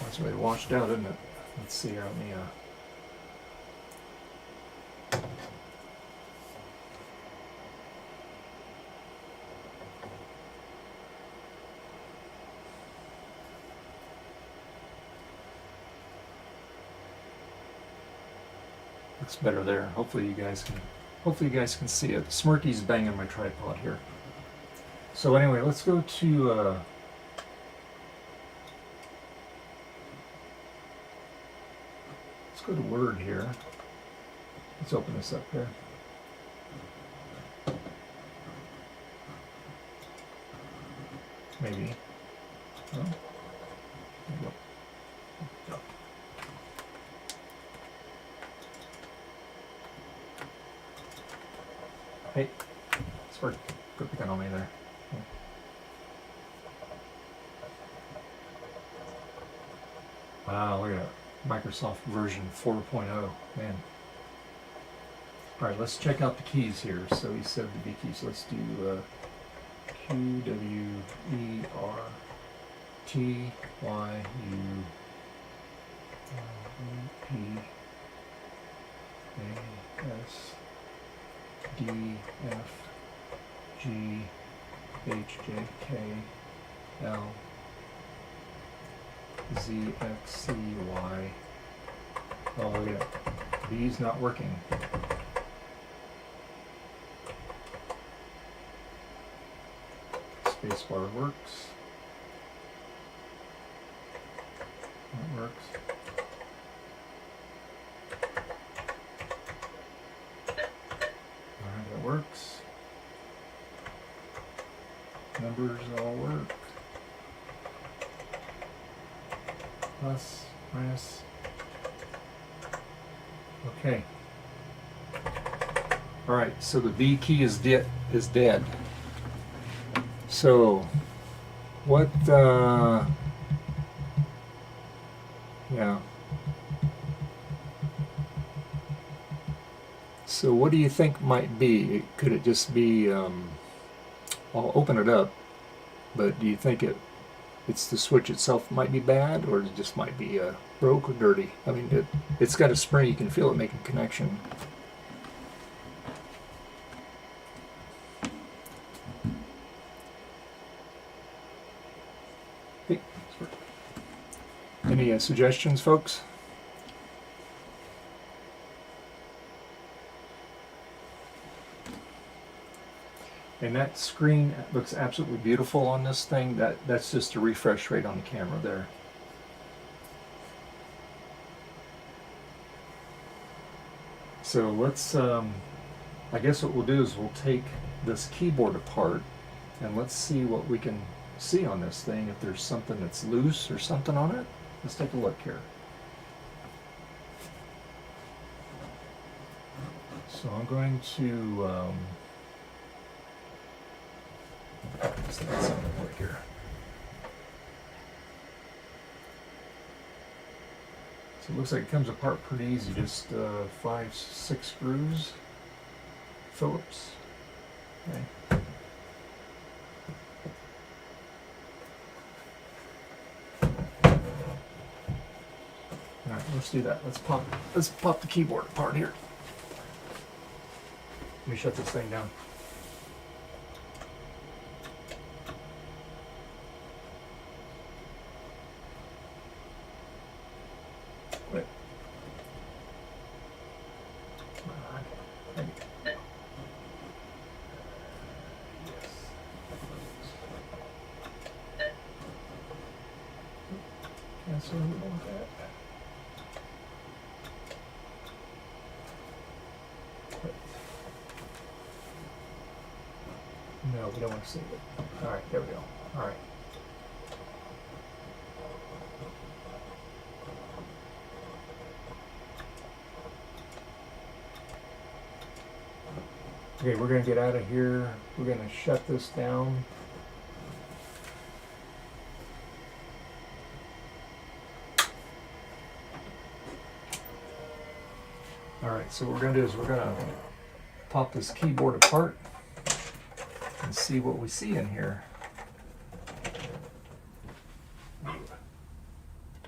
That's really washed out, isn't it? Let's see here. Let me Looks better there. Hopefully you guys can see it. Smirky's banging my tripod here. So anyway, let's go to Word here. Let's open this up here. Maybe. No? There we go. No. Hey, quit picking on me there. Wow, look at that. Microsoft version 4.0. Man. Alright, let's check out the keys here. So he said the B keys. So let's do Q, W, E, R, T, Y, U, P, A, S, D, F, G, H, J, K, L, Z, X, C, Y. Oh, look at that. B's not working. Spacebar works. That works. Alright, that works. Numbers all work. Plus, minus. Okay. Alright, so the V key is dead. So, what, yeah. So what do you think might be? Could it just be, I'll open it up, but do you think it's the switch itself might be bad, or it just might be broke or dirty? I mean, it's got a spring, you can feel it making connection. Any suggestions, folks? And that screen looks absolutely beautiful on this thing. That's just a refresh rate on the camera there. So let's, I guess what we'll do is we'll take this keyboard apart and let's see what we can see on this thing, if there's something that's loose or something on it. Let's take a look here. So I'm going to let's take something to look here. So it looks like it comes apart pretty easy, just 5, 6 screws, Phillips. Okay. Alright, let's do that. Let's pop the keyboard apart here. Let me shut this thing down. Wait. Come on. Maybe. Yes. Cancel that. No, we don't want to save it. Alright, there we go. Alright. Okay, we're going to get out of here. We're going to shut this down. Alright, so what we're going to do is we're going to pop this keyboard apart and see what we see in here. Put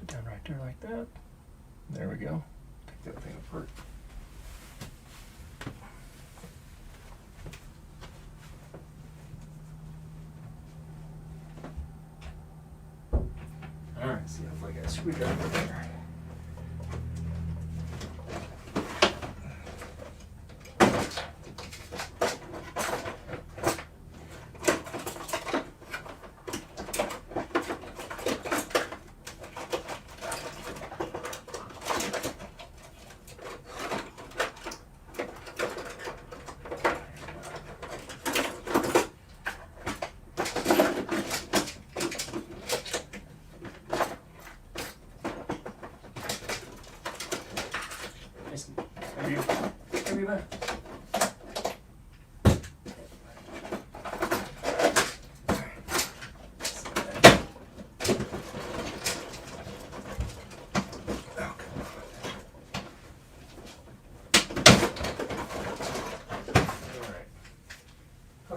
it down right there like that. There we go. Take that thing apart. Alright, see if I got a screwdriver there.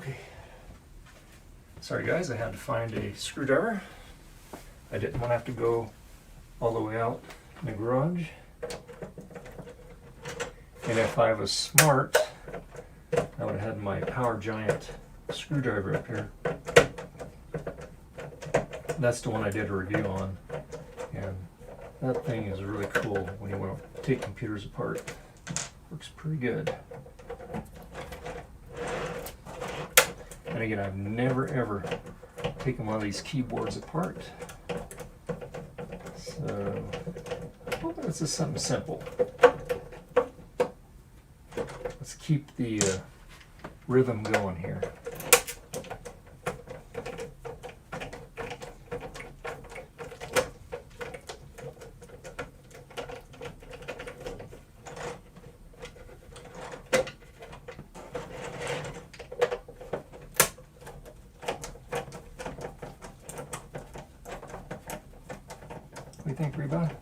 Okay. Sorry guys, I had to find a screwdriver. I didn't want to have to go all the way out in the garage. And if I was smart, I would have had my Power Giant screwdriver up here. That's the one I did a review on. And that thing is really cool when you want to take computers apart. Works pretty good. And again, I've never ever taken one of these keyboards apart. So, well, this is something simple. Let's keep the rhythm going here. What do you think, Reba?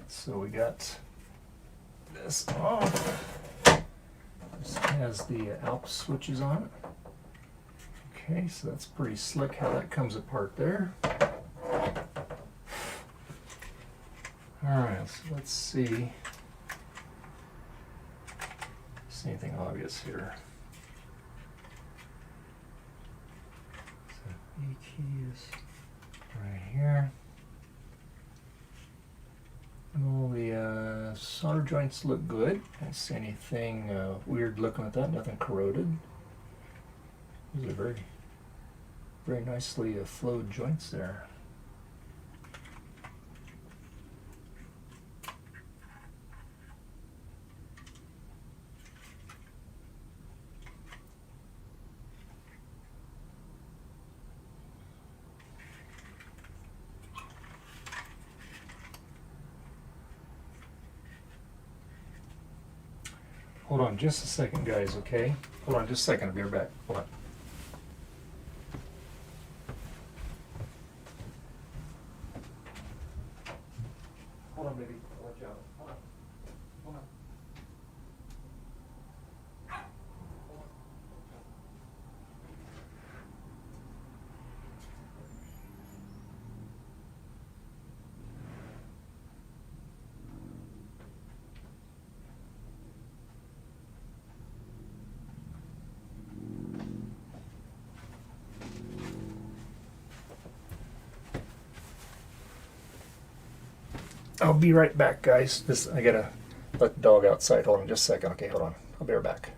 So we got this off. This has the Alps switches on it. Okay, so that's pretty slick how that comes apart there. Alright, so let's see. Anything obvious here. So E key is right here. All the solder joints look good. I don't see anything weird looking at that, nothing corroded. These are very, very nicely flowed joints there. Hold on just a second, guys, okay? Hold on just a second, I'll be right back. Hold on. Hold on, baby. I'll let you out. Hold on. Hold on. I'll be right back, guys. I gotta let the dog outside. Hold on just a second. Okay, hold on. I'll be right back.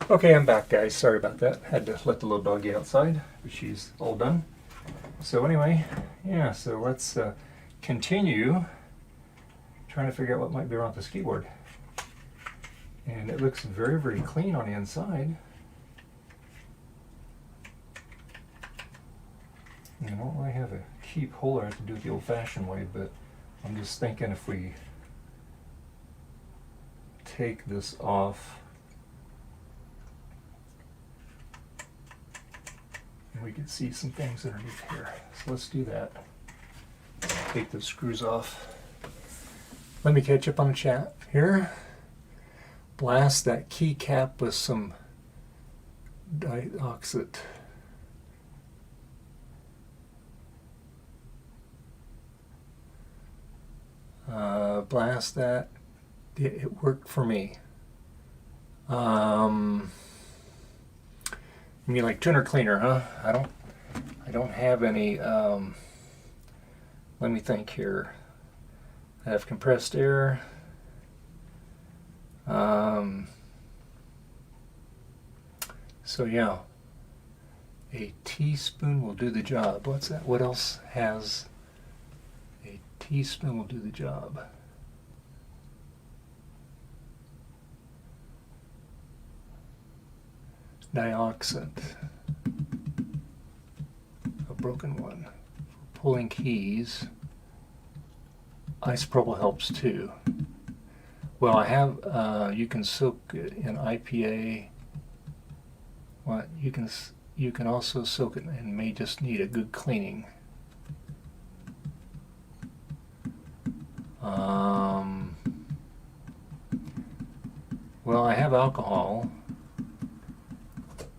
Okay, I'm back, guys. Sorry about that. Had to let the little doggy outside, but she's all done. So anyway, yeah, so let's continue trying to figure out what might be wrong with this keyboard. And it looks very, very clean on the inside. I don't really have a key puller. I have to do it the old-fashioned way, but I'm just thinking if we take this off, and we can see some things underneath here. So let's do that. Take the screws off. Let me catch up on the chat here. Blast that keycap with some dioxit. Blast that. It worked for me. You mean like tuner cleaner, huh? I don't have any. Let me think here. I have compressed air. So yeah, a teaspoon will do the job. What's that? What else has a teaspoon will do the job? Dioxin, a broken one. For pulling keys. Isopropyl helps too. Well, I have. You can soak it in IPA. What you can also soak it and may just need a good cleaning. Well, I have alcohol.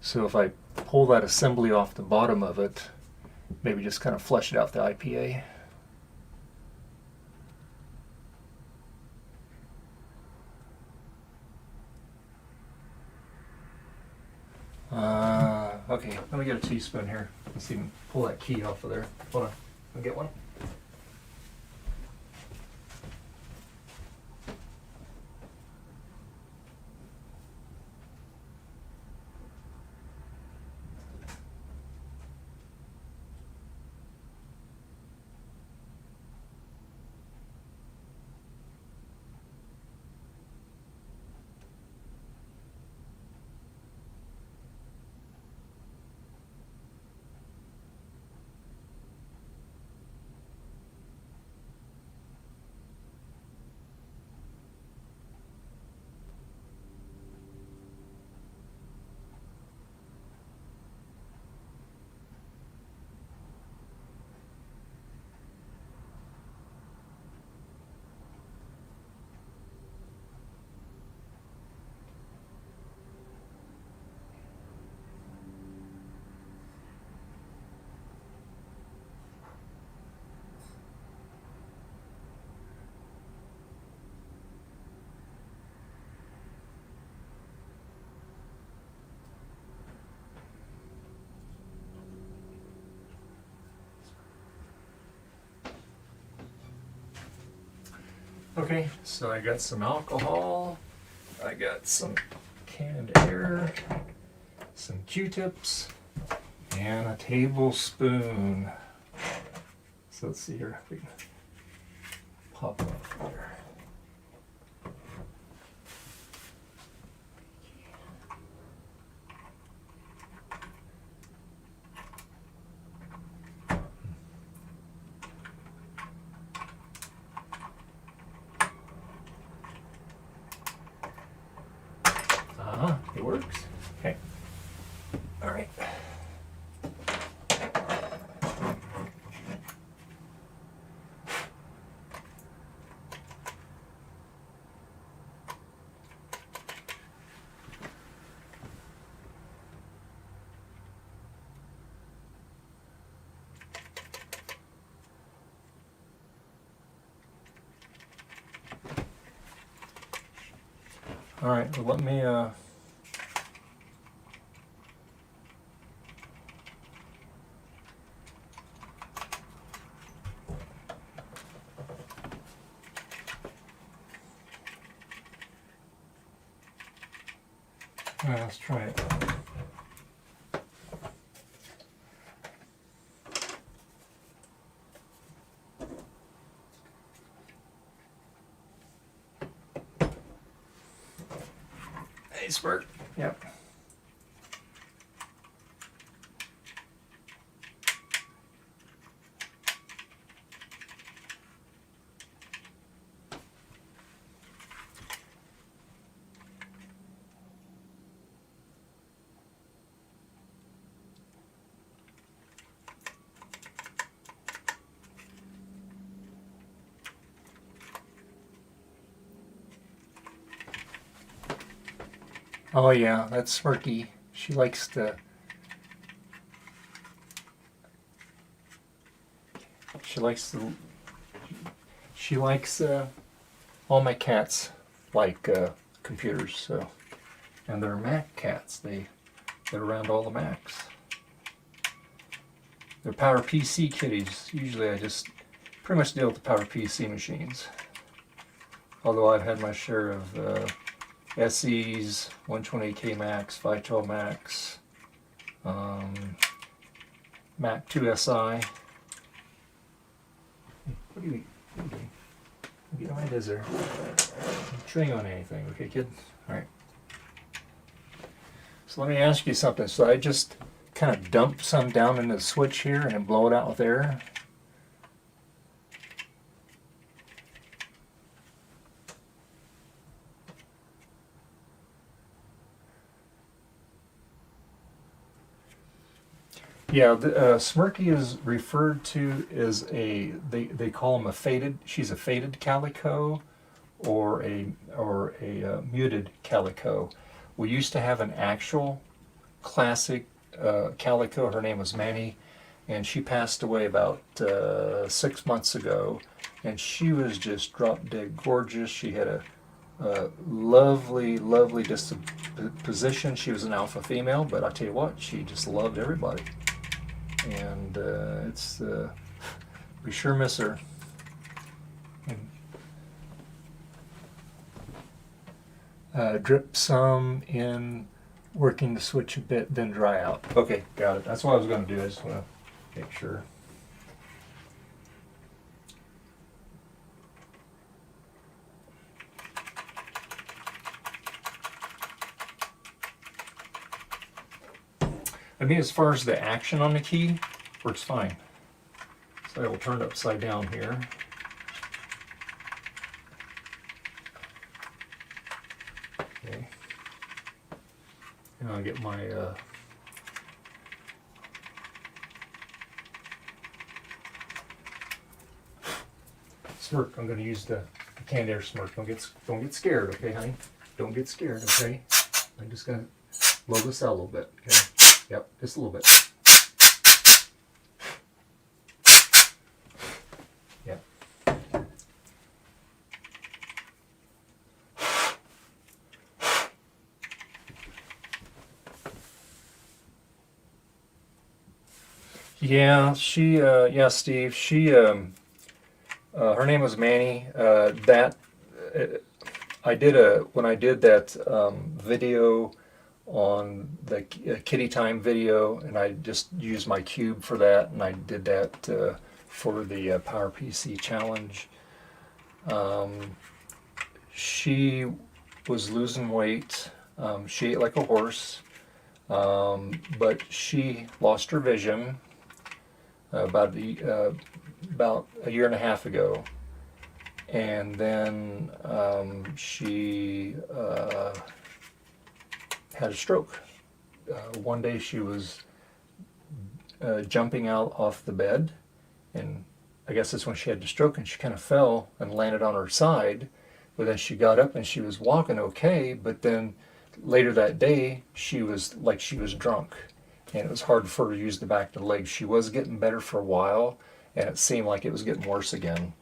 So if I pull that assembly off the bottom of it, maybe just kind of flush it out the IPA. Okay, let me get a teaspoon here. Let's see, pull that key off of there. Hold on, I'll get one. Okay, so I got some alcohol, I got some canned air, some Q-tips, and a tablespoon. So let's see here if we can pop off there. It works. Okay. All right. All right. Well, let me. Let's try it. Hey, Spark. Yep. Oh yeah, that's Smirky. She likes to. She likes to. She likes. All my cats like computers, so, and they're Mac cats. They're around all the Macs. They're Power PC kitties. Usually, I just pretty much deal with the Power PC machines. Although I've had my share of SEs, 128K Macs, 512 Macs, Mac 2SI. What do you doing? Get my dizzer. I'm chewing on anything, okay, kid? All right. So let me ask you something. So I just kind of dump some down into the switch here and then blow it out with air. Yeah, Smirky is referred to as they call him a faded. She's a faded calico, or a muted calico. We used to have an actual classic calico. Her name was Manny, and she passed away about 6 months ago. And she was just drop dead gorgeous. She had a lovely, lovely disposition. She was an alpha female, but I tell you what, she just loved everybody. And we sure miss her. Drip some in, working the switch a bit, then dry out. Okay, got it. That's what I was going to do. I just want to make sure. I mean, as far as the action on the key, works fine. So I will turn it upside down here. Okay. And I'll get my smirk. I'm going to use the canned air smirk. Don't get scared, okay, honey? Don't get scared, okay? I'm just going to blow this out a little bit, okay? Yep, just a little bit. Yep. Yeah, yeah, Steve. Her name was Manny. When I did that video on the kitty time video, and I just used my cube for that, and I did that for the Power PC challenge. She was losing weight. She ate like a horse, but she lost her vision about a year and a half ago, and then she had a stroke. One day she was jumping out off the bed, and I guess that's when she had the stroke, and she kind of fell and landed on her side. But then she got up and she was walking okay, but then later that day she was drunk, and it was hard for her to use the back of the legs. She was getting better for a while, and it seemed like it was getting worse again.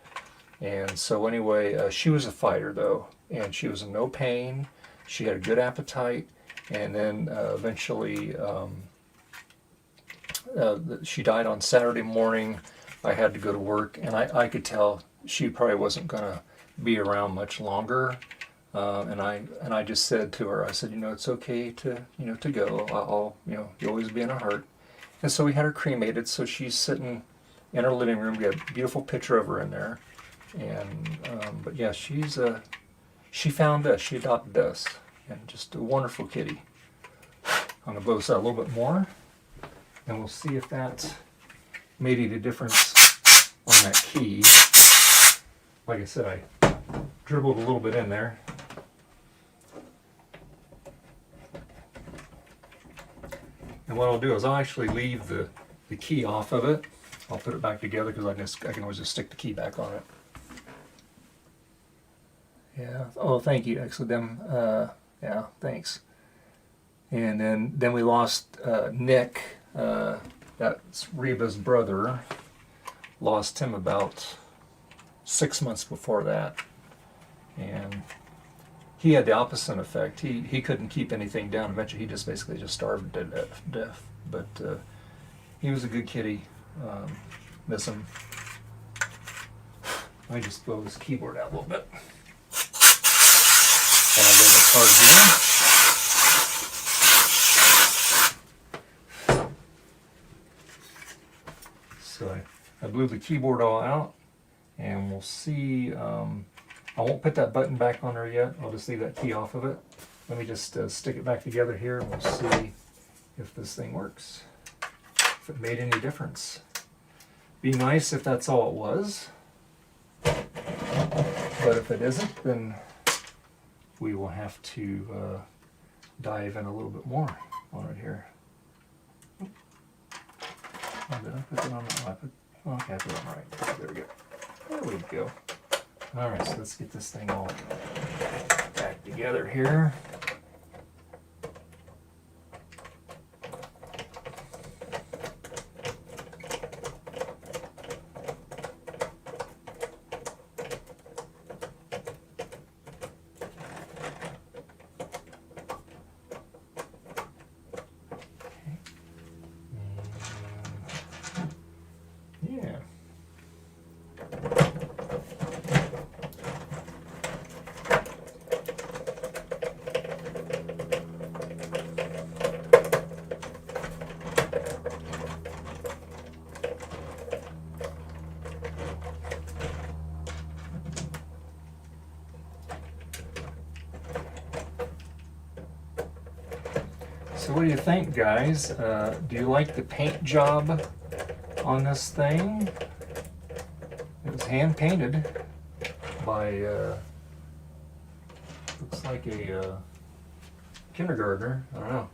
And so anyway, she was a fighter though, and she was in no pain. She had a good appetite. And then eventually she died on Saturday morning. I had to go to work, and I could tell she probably wasn't going to be around much longer. and I just said to her, I said, it's okay to to go. I'll you always be in a heart. And so we had her cremated. So she's sitting in her living room. We have a beautiful picture of her in there. And but yeah, she found us. She adopted us, and just a wonderful kitty. I'm gonna blow this out a little bit more, and we'll see if that made any difference on that key. Like I said, I dribbled a little bit in there. And what I'll do is I'll actually leave the key off of it. I'll put it back together because I can always just stick the key back on it. Yeah. Oh, thank you, Exodem. Yeah, thanks. And then we lost Nick. That's Reba's brother. Lost him about 6 months before that, and he had the opposite effect. He couldn't keep anything down. Eventually, he just basically just starved to death. But he was a good kitty. Miss him. I just blow this keyboard out a little bit. And I'll get the card here. So I blew the keyboard all out, and we'll see. I won't put that button back on there yet. I'll just leave that key off of it. Let me just stick it back together here, and we'll see if this thing works. If it made any difference. Be nice if that's all it was. But if it isn't, then we will have to dive in a little bit more on it here. Oh, did I put it on? Okay, I put it on right. There we go. There we go. All right, so let's get this thing all back together here. So what do you think, guys? Do you like the paint job on this thing? It was hand painted by looks like a kindergartner. I don't know.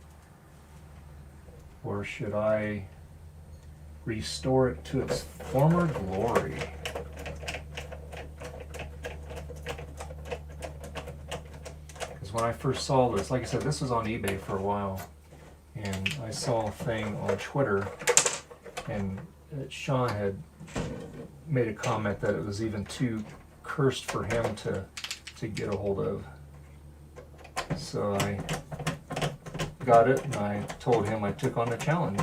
Or should I restore it to its former glory? Because when I first saw this, like I said, this was on eBay for a while. And I saw a thing on Twitter, and Sean had made a comment that it was even too cursed for him to get a hold of. So I got it, and I told him I took on the challenge.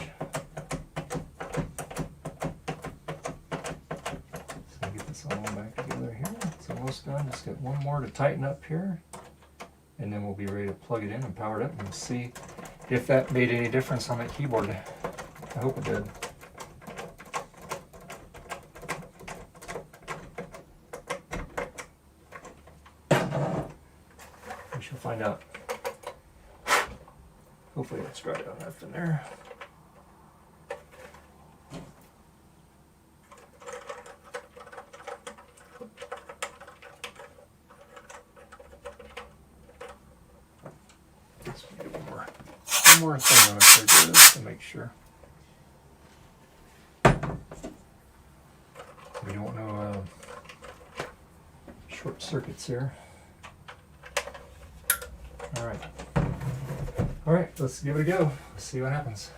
So get this all back together here. It's almost done. Just got one more to tighten up here, and then we'll be ready to plug it in and power it up and see if that made any difference on that keyboard. I hope it did. We shall find out. Hopefully it's dried out enough in there. One more thing on it there, just to make sure. We don't know short circuits here. All right, let's give it a go. Let's see what happens.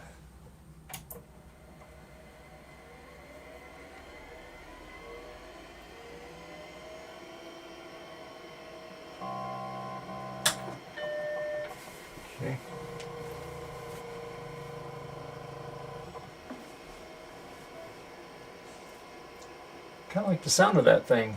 Okay. Kind of like the sound of that thing.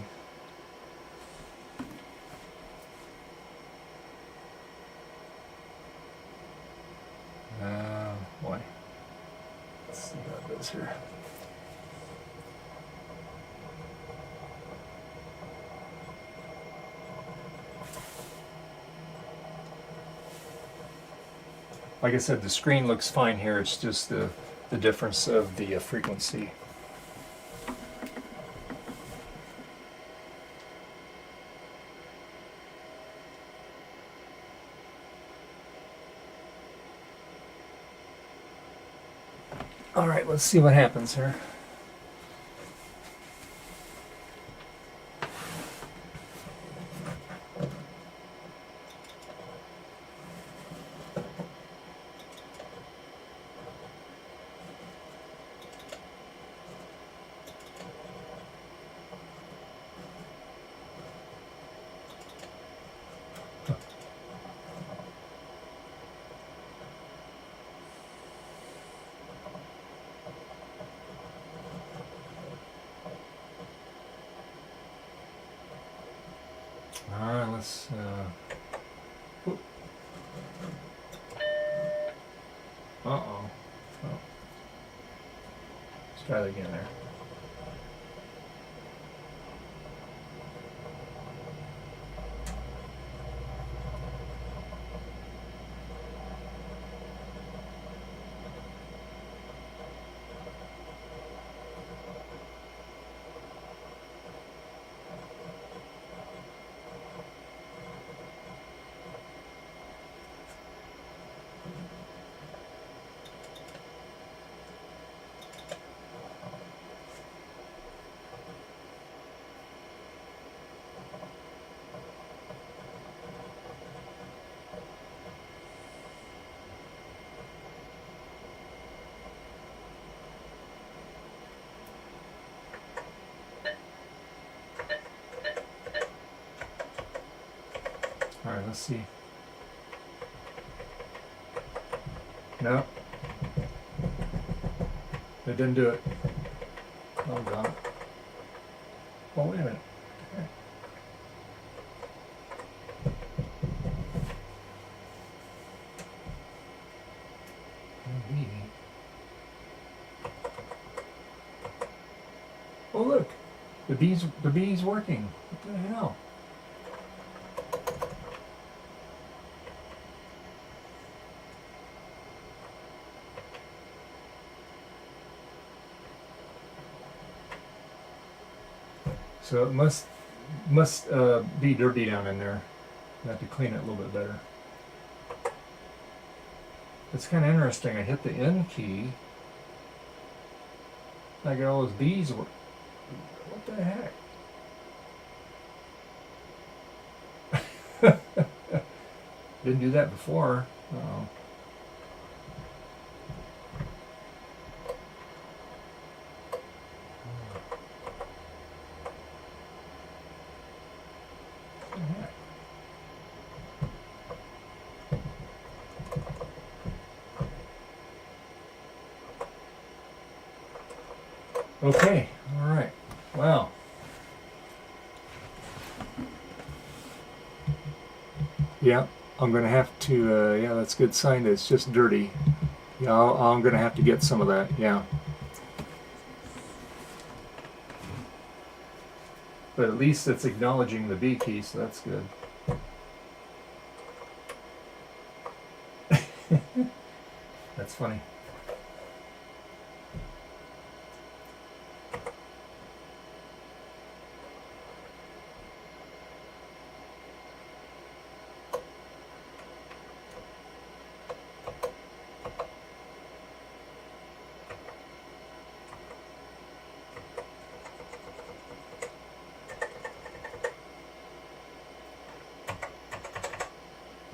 like I said, the screen looks fine here. It's just the difference of the frequency. All right, let's see what happens here. All right, let's. Uh-oh. Oh. Let's try that again there. All right, let's see. No. It didn't do it. Oh, God. Oh, wait a minute. Okay. Maybe. Oh, look. The bee's working. What the hell? So it must be dirty down in there. I have to clean it a little bit better. It's kind of interesting. I hit the N key. I got all those bees. What the heck? Didn't do that before. Uh-oh. Okay, all right. Wow. Yeah, I'm gonna have to. Yeah, that's a good sign that it's just dirty. Yeah, I'm gonna have to get some of that. Yeah. But at least it's acknowledging the B key, so that's good. That's funny.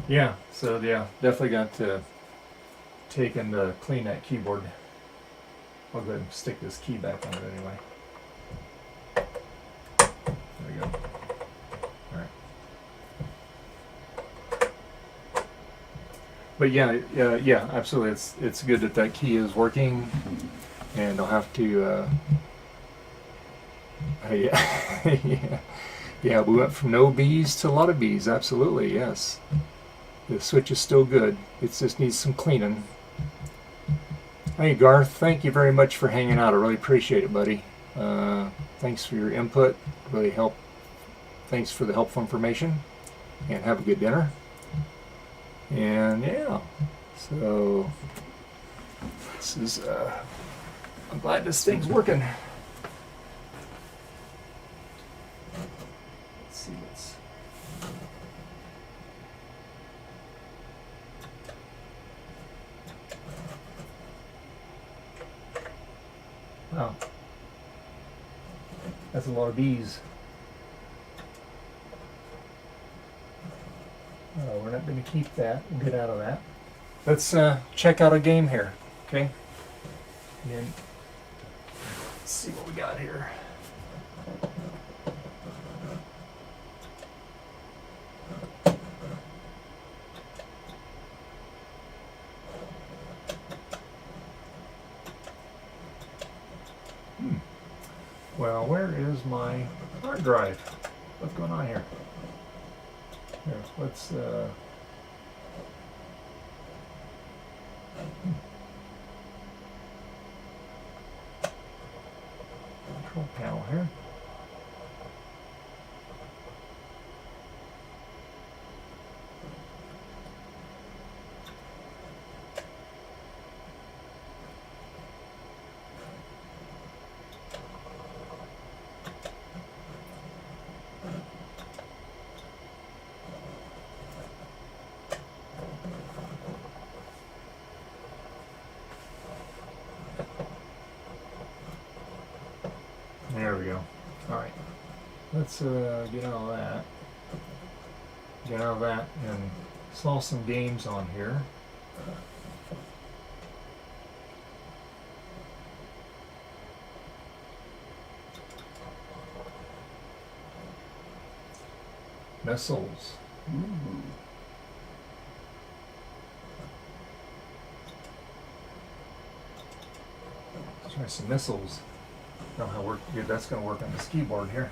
Yeah, so yeah, definitely got to take and clean that keyboard. I'll go ahead and stick this key back on it anyway. There we go. Alright. But yeah, yeah, absolutely. It's good that that key is working, and I'll have to. Yeah, yeah. We went from no bees to a lot of bees. Absolutely, yes. The switch is still good. It just needs some cleaning. Hey Garth, thank you very much for hanging out. I really appreciate it, buddy. Thanks for your input. Really help. Thanks for the helpful information. And have a good dinner. And yeah, So this is, I'm glad this thing's working. Let's see what's. Wow. That's a lot of bees. We're not going to keep that. We'll get out of that. Let's check out a game here, okay? And then let's see what we got here. Well, where is my hard drive? What's going on here? Here, let's control panel here. There we go. All right. Let's get out of that. Get out of that and install some games on here. Missiles. Ooh. Let's try some missiles. Know how good that's going to work on this keyboard here.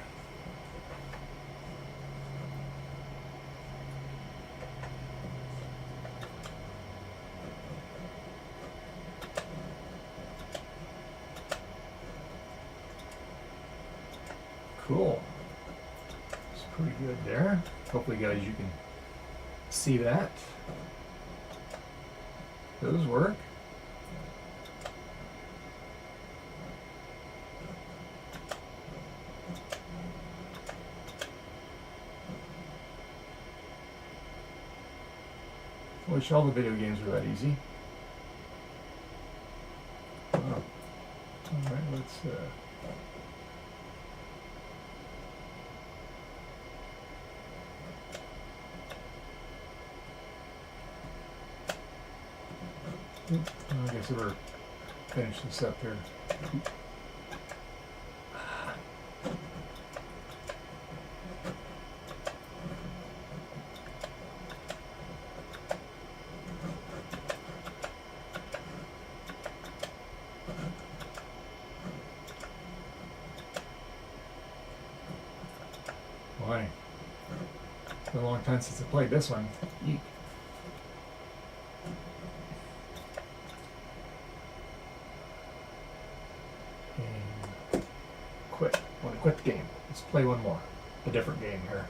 Cool. It's pretty good there. Hopefully, guys, you can see that. Those work. I wish all the video games were that easy. Oh. Alright, let's I guess we'll finish this up here. Boy, it's been a long time since I played this one. Eek. And quit. I want to quit the game. Let's play one more. A different game here.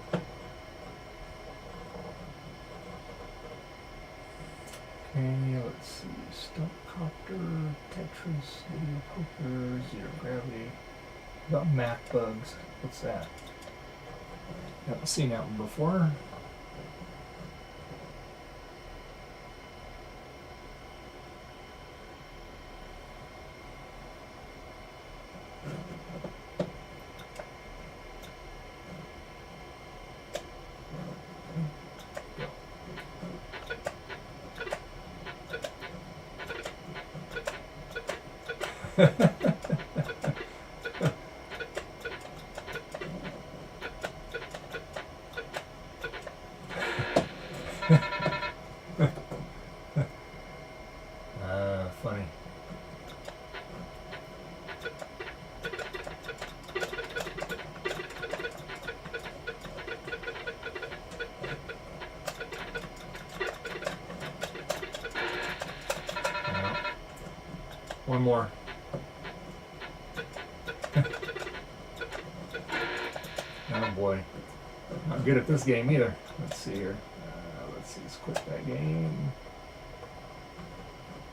Okay, let's see. Stunt Copter, Tetris, Video Poker, Zero Gravity. About math bugs. What's that? Haven't seen that one before. Funny. One more. Oh boy. Not good at this game either. Let's see here. Let's quit that game.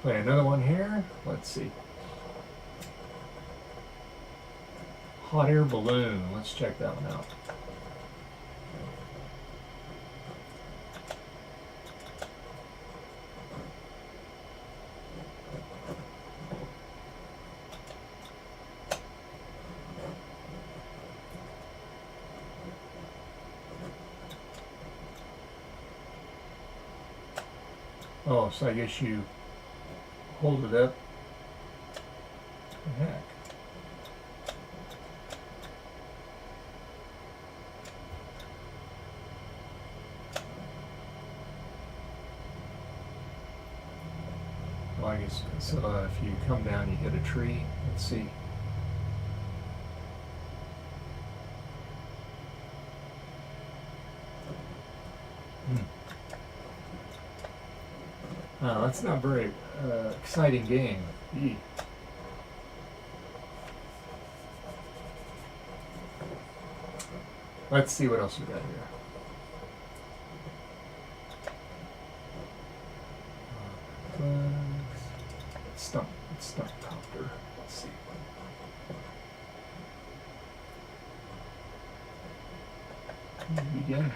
play another one here. Let's see. Hot air balloon. Let's check that one out. Oh, so I guess you hold it up. What the heck? Well, I guess so. If you come down, you hit a tree. Let's see. Oh, that's not a very exciting game. Eee. Let's see what else we got here. Stump copter. Let's see. Begin.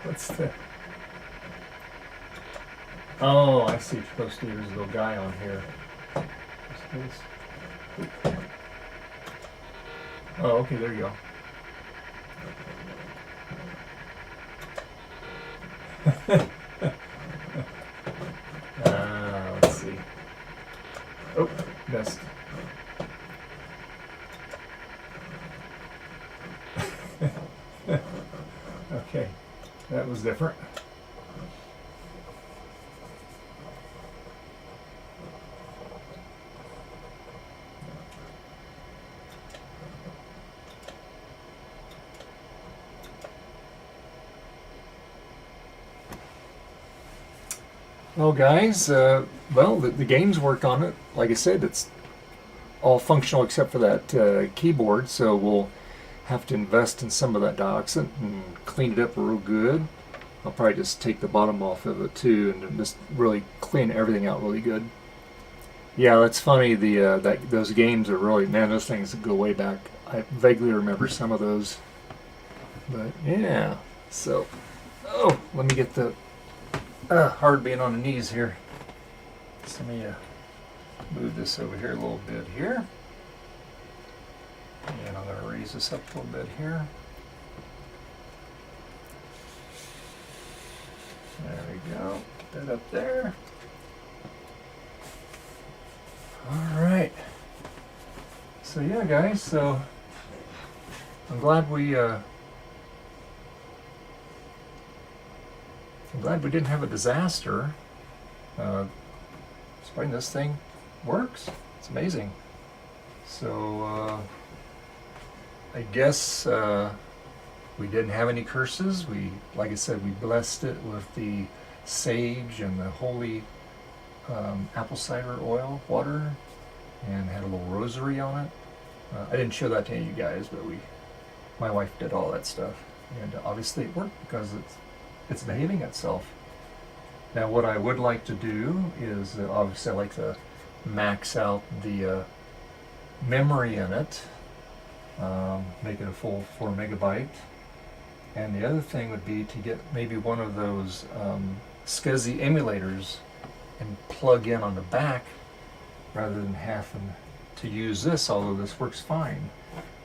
What's that? Oh, I see. You're supposed to use a little guy on here. Oh, okay, there you go. Let's see. Oh, missed. Okay, that was different. Well, guys, well, the games work on it. Like I said, it's all functional except for that keyboard, so we'll have to invest in some of that dioxin and clean it up real good. I'll probably just take the bottom off of it too and just really clean everything out really good. Yeah, that's funny. Those games are really, man, those things go way back. I vaguely remember some of those. But yeah, so, oh, let me get the, hard being on the knees here. So let me move this over here a little bit here. And I'm going to raise this up a little bit here. There we go. Put that up there. Alright. So yeah, guys, so I'm glad we didn't have a disaster. Spraying this thing works. It's amazing. So I guess we didn't have any curses. We, like I said, we blessed it with the sage and the holy apple cider oil water, and had a little rosary on it. I didn't show that to any of you guys, but my wife did all that stuff, and obviously it worked because it's behaving itself. Now, what I would like to do is obviously I like to max out the memory in it, make it a full 4 megabyte. And the other thing would be to get maybe one of those SCSI emulators and plug in on the back rather than having to use this, although this works fine.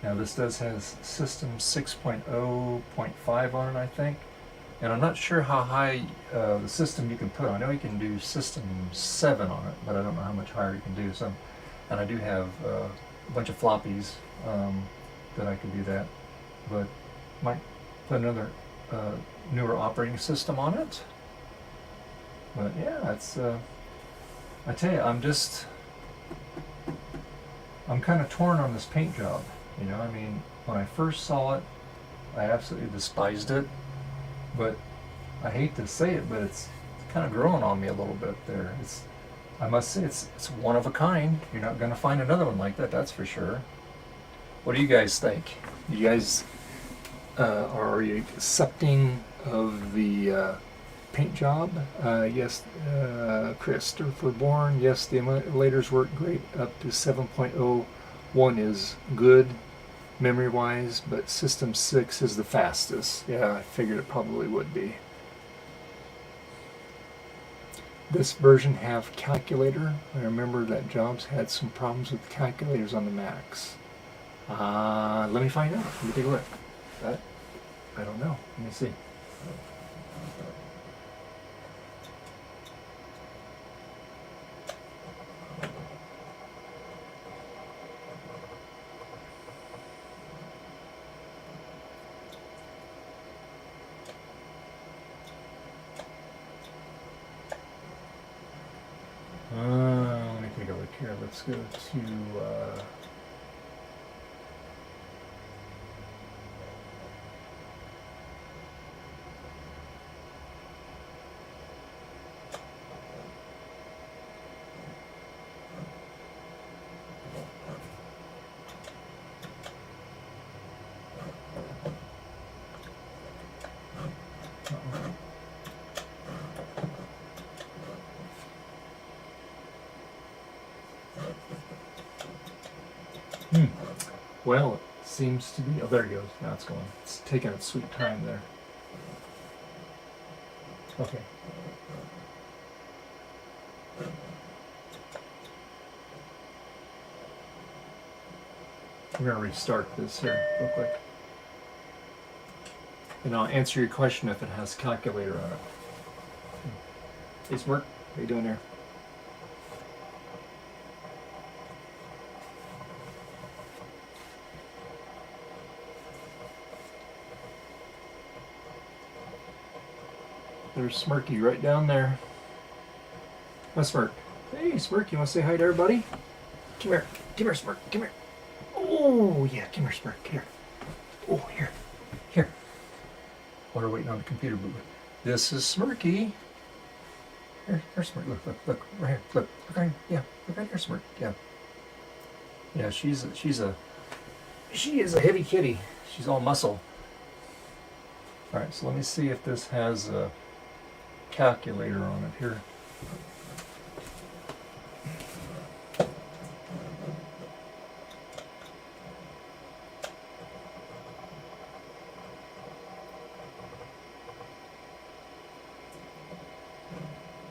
Now this does has system 6.0.5 on it, I think. And I'm not sure how high the system you can put. I know you can do system 7 on it, but I don't know how much higher you can do. So, and I do have a bunch of floppies that I could do that. But might put another newer operating system on it. But yeah, it's I tell you, I'm kind of torn on this paint job. You know, I mean, when I first saw it, I absolutely despised it. But I hate to say it, but it's kind of growing on me a little bit there. It's I must say it's one of a kind. You're not going to find another one like that, that's for sure. What do you guys think? You guys are you accepting of the paint job? Yes, Christopher Bourne. Yes, the emulators work great. Up to 7.01 is good memory-wise, but System 6 is the fastest. Yeah, I figured it probably would be. This version have calculator. I remember that Jobs had some problems with calculators on the Macs. Let me find out. Let me take a look. That, I don't know. Let me see. Let me take a look here. Let's go to well, it seems to be. Oh, there it goes. Now it's going. It's taking its sweet time there. Okay. We're going to restart this here real quick. And I'll answer your question if it has calculator on it. Hey, Smirk, how you doing there? There's Smirky right down there. Hi, Smirk. Hey, Smirk, you want to say hi to everybody? Come here. Come here, Smirk. Come here. Oh, yeah, come here, Smirk. Here. Oh, here. Here. While we're waiting on the computer boot. This is Smirky. Here, Smirk. Look, right here. Look right here. Yeah, look right here, Smirk. Yeah. Yeah, she is a heavy kitty. She's all muscle. All right, so let me see if this has a calculator on it here.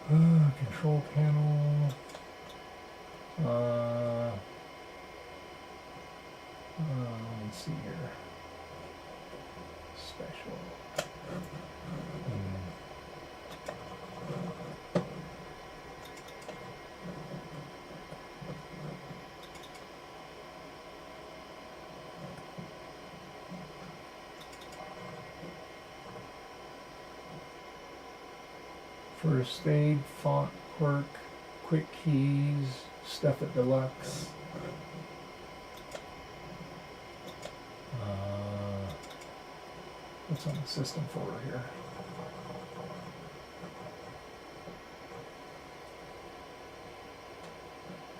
Control panel. Let me see here. Special. First aid, font quirk, quick keys, stuff at deluxe. What's on the system folder here?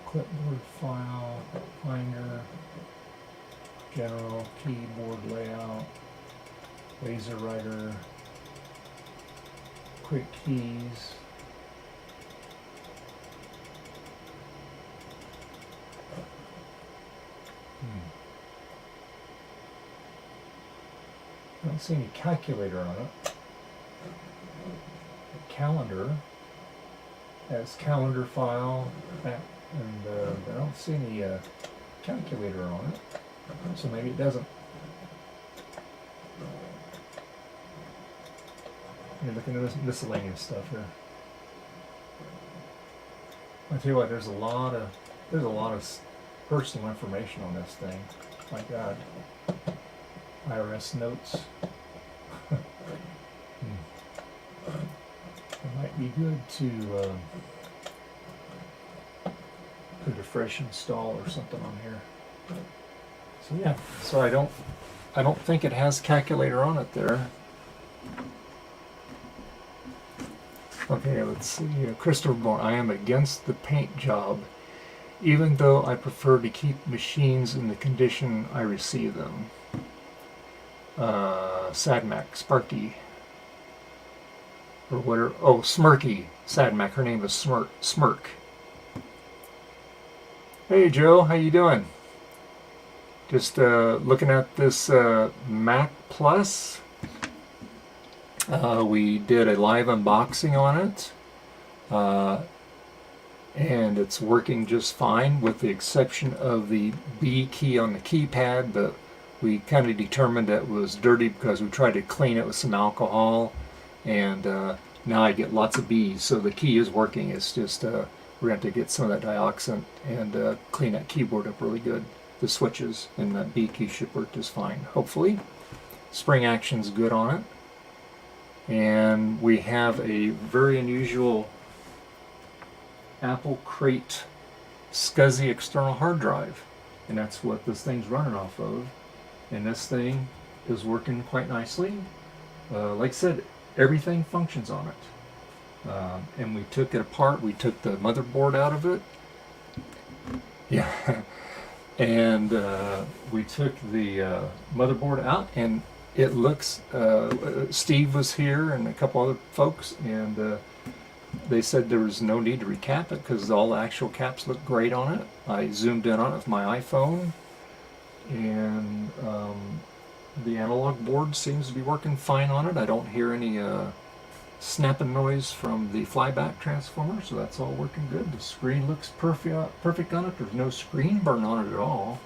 Clipboard file, finder, general keyboard layout, laser writer, quick keys. I don't see any calculator on it. Calendar has calendar file, and I don't see any calculator on it. So maybe it doesn't. You're looking at this miscellaneous stuff here. I tell you what, there's a lot of personal information on this thing. My God. IRS notes. It might be good to put a fresh install or something on here. So yeah, so I don't think it has calculator on it there. Okay, let's see. Christopher Bourne, I am against the paint job, even though I prefer to keep machines in the condition I receive them. Sadmac, Sparky, or whatever. Oh, Smirky, Sadmac. Her name is Smirk. Hey Joe, how you doing? Just looking at this Mac Plus. We did a live unboxing on it, and it's working just fine with the exception of the B key on the keypad, but we kind of determined that it was dirty because we tried to clean it with some alcohol, and now I get lots of B's, so the key is working. It's just we're going to have to get some of that dioxin and clean that keyboard up really good. The switches and that B key should work just fine, hopefully. Spring action's good on it. And we have a very unusual Apple Crate SCSI external hard drive, and that's what this thing's running off of. And this thing is working quite nicely. Like I said, everything functions on it. And we took it apart. We took the motherboard out of it. Yeah. And we took the motherboard out, and it looks, Steve was here and a couple other folks, and they said there was no need to recap it because all the actual caps look great on it. I zoomed in on it with my iPhone, and the analog board seems to be working fine on it. I don't hear any snapping noise from the flyback transformer, so that's all working good. The screen looks perfect on it. There's no screen burn on it at all.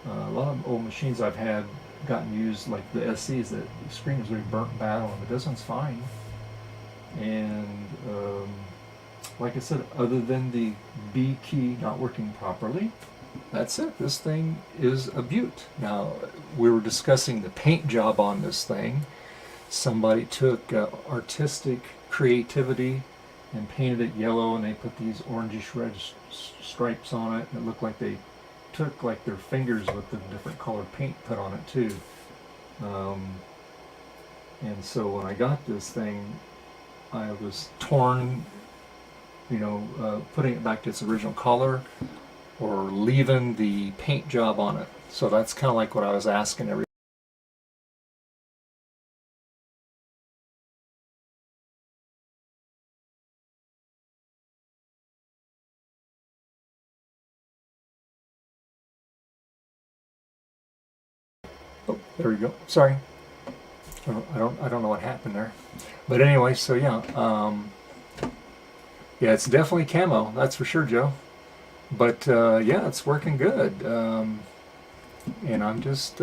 A lot of old machines I've had gotten used, like the SCs, that the screen is really burnt bad on them, but this one's fine. And like I said, other than the B key not working properly, that's it. This thing is a beaut. Now, we were discussing the paint job on this thing. Somebody took artistic creativity and painted it yellow, and they put these orangish red stripes on it, and it looked like they took like their fingers with the different colored paint put on it too. And so when I got this thing, I was torn, putting it back to its original color or leaving the paint job on it. So that's kind of like what I was asking everybody. Oh, there we go. Sorry. I don't know what happened there. But anyway, so yeah. Yeah, it's definitely camo, that's for sure, Joe. But yeah, it's working good. And I'm just,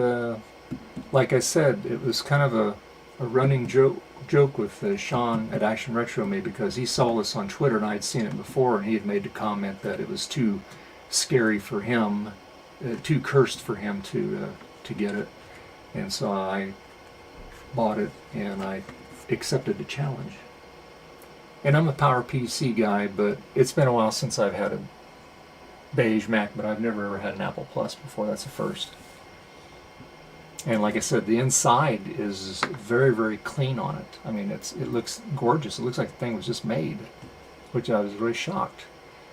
like I said, it was kind of a running joke with Sean at Action Retro Me, because he saw this on Twitter and I had seen it before, and he had made the comment that it was too scary for him, too cursed for him to get it. And so I bought it and I accepted the challenge. And I'm a PowerPC guy, but it's been a while since I've had a beige Mac, but I've never ever had an Apple Plus before. That's the first. And like I said, the inside is very, very clean on it. I mean, it looks gorgeous. It looks like the thing was just made, which I was really shocked.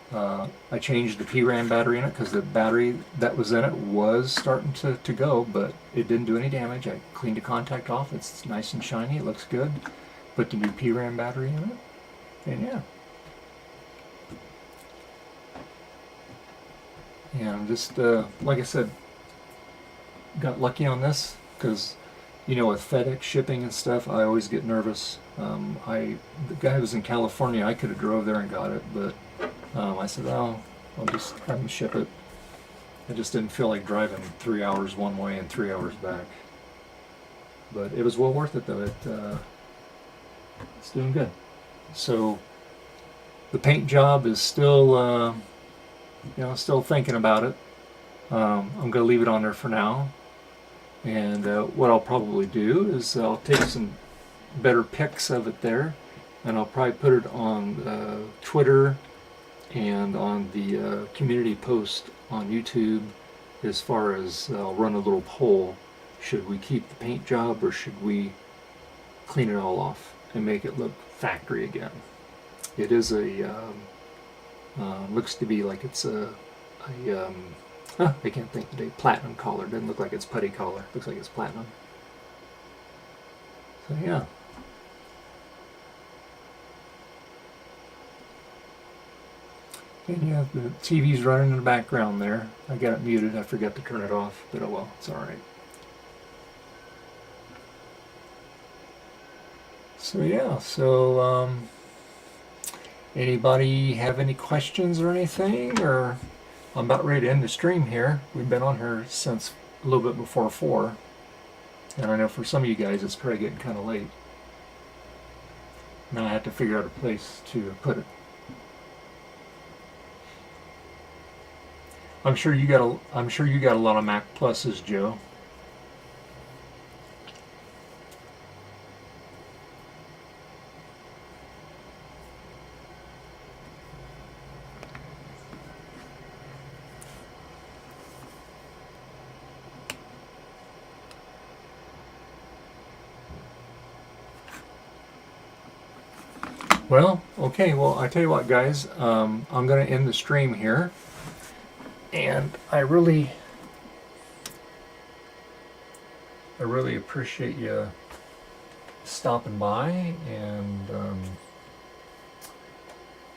I changed the PRAM battery in it because the battery that was in it was starting to go, but it didn't do any damage. I cleaned the contact off. It's nice and shiny. It looks good. Put the new PRAM battery in it, and yeah. And I'm just, like I said, got lucky on this because, with FedEx shipping and stuff, I always get nervous. The guy who was in California, I could have drove there and got it, but I said, oh, I'll just have him ship it. I just didn't feel like driving 3 hours one way and 3 hours back. But it was well worth it, though. It's doing good. So the paint job is still, still thinking about it. I'm going to leave it on there for now. And what I'll probably do is I'll take some better pics of it there, and I'll probably put it on Twitter and on the community post on YouTube, as far as I'll run a little poll. Should we keep the paint job or should we clean it all off and make it look factory again? It is a looks to be like it's I can't think today. Platinum collar. Doesn't look like it's putty collar. Looks like it's platinum. So yeah. And yeah, the TV's running in the background there. I got it muted. I forgot to turn it off, but oh well, it's all right. So yeah, so anybody have any questions or anything? Or I'm about ready to end the stream here. We've been on here since a little bit before 4. And I know for some of you guys it's probably getting kind of late. Now I have to figure out a place to put it. I'm sure you got a lot of Mac Pluses, Joe. Well, okay, well, I tell you what, guys, I'm going to end the stream here, and I really appreciate you stopping by and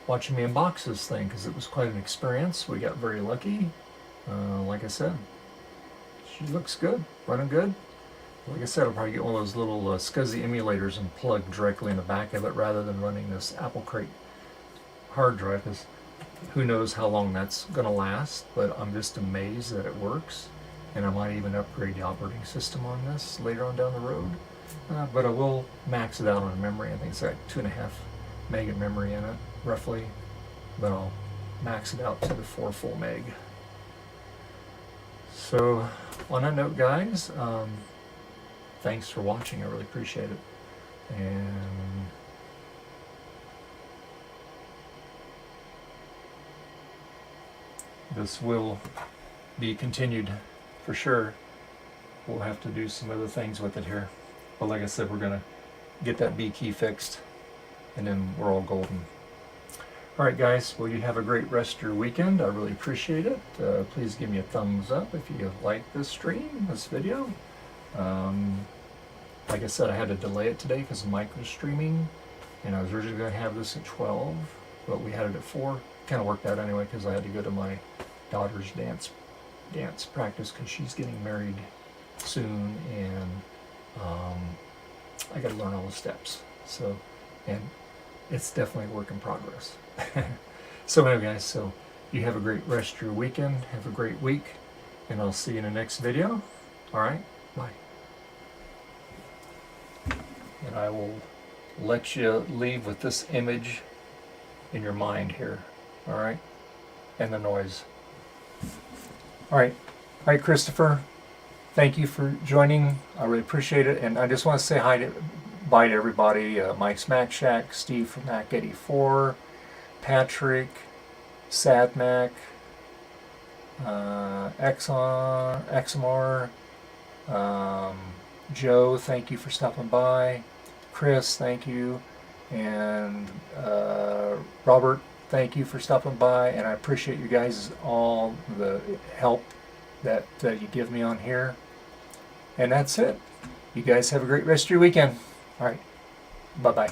watching me unbox this thing, because it was quite an experience. We got very lucky. Like I said, she looks good, running good. Like I said, I'll probably get one of those little SCSI emulators and plug directly in the back of it rather than running this Apple Crate hard drive, because who knows how long that's going to last, but I'm just amazed that it works. And I might even upgrade the operating system on this later on down the road. But I will max it out on memory. I think it's got 2.5 meg of memory in it, roughly. But I'll max it out to the 4 full meg. So, on that note, guys, thanks for watching. I really appreciate it. And this will be continued for sure. We'll have to do some other things with it here. But like I said, we're going to get that B key fixed, and then we're all golden. Alright guys, well, you have a great rest of your weekend. I really appreciate it. Please give me a thumbs up if you like this stream, this video. Like I said, I had to delay it today because the mic was streaming, and I was originally going to have this at 12, but we had it at 4. Kind of worked out anyway because I had to go to my daughter's dance practice because she's getting married soon, and I got to learn all the steps. So, and it's definitely a work in progress. So anyway, guys, so you have a great rest of your weekend. Have a great week, and I'll see you in the next video. All right, bye. And I will let you leave with this image in your mind here. All right, and the noise. All right, Christopher. Thank you for joining. I really appreciate it, and I just want to say bye to everybody. Mike's Mac Shack, Steve from Mac 84, Patrick, Sad Mac, XMR, Joe. Thank you for stopping by. Chris, thank you, and Robert, thank you for stopping by, and I appreciate you guys all the help that you give me on here. And that's it. You guys have a great rest of your weekend. All right. Bye-bye.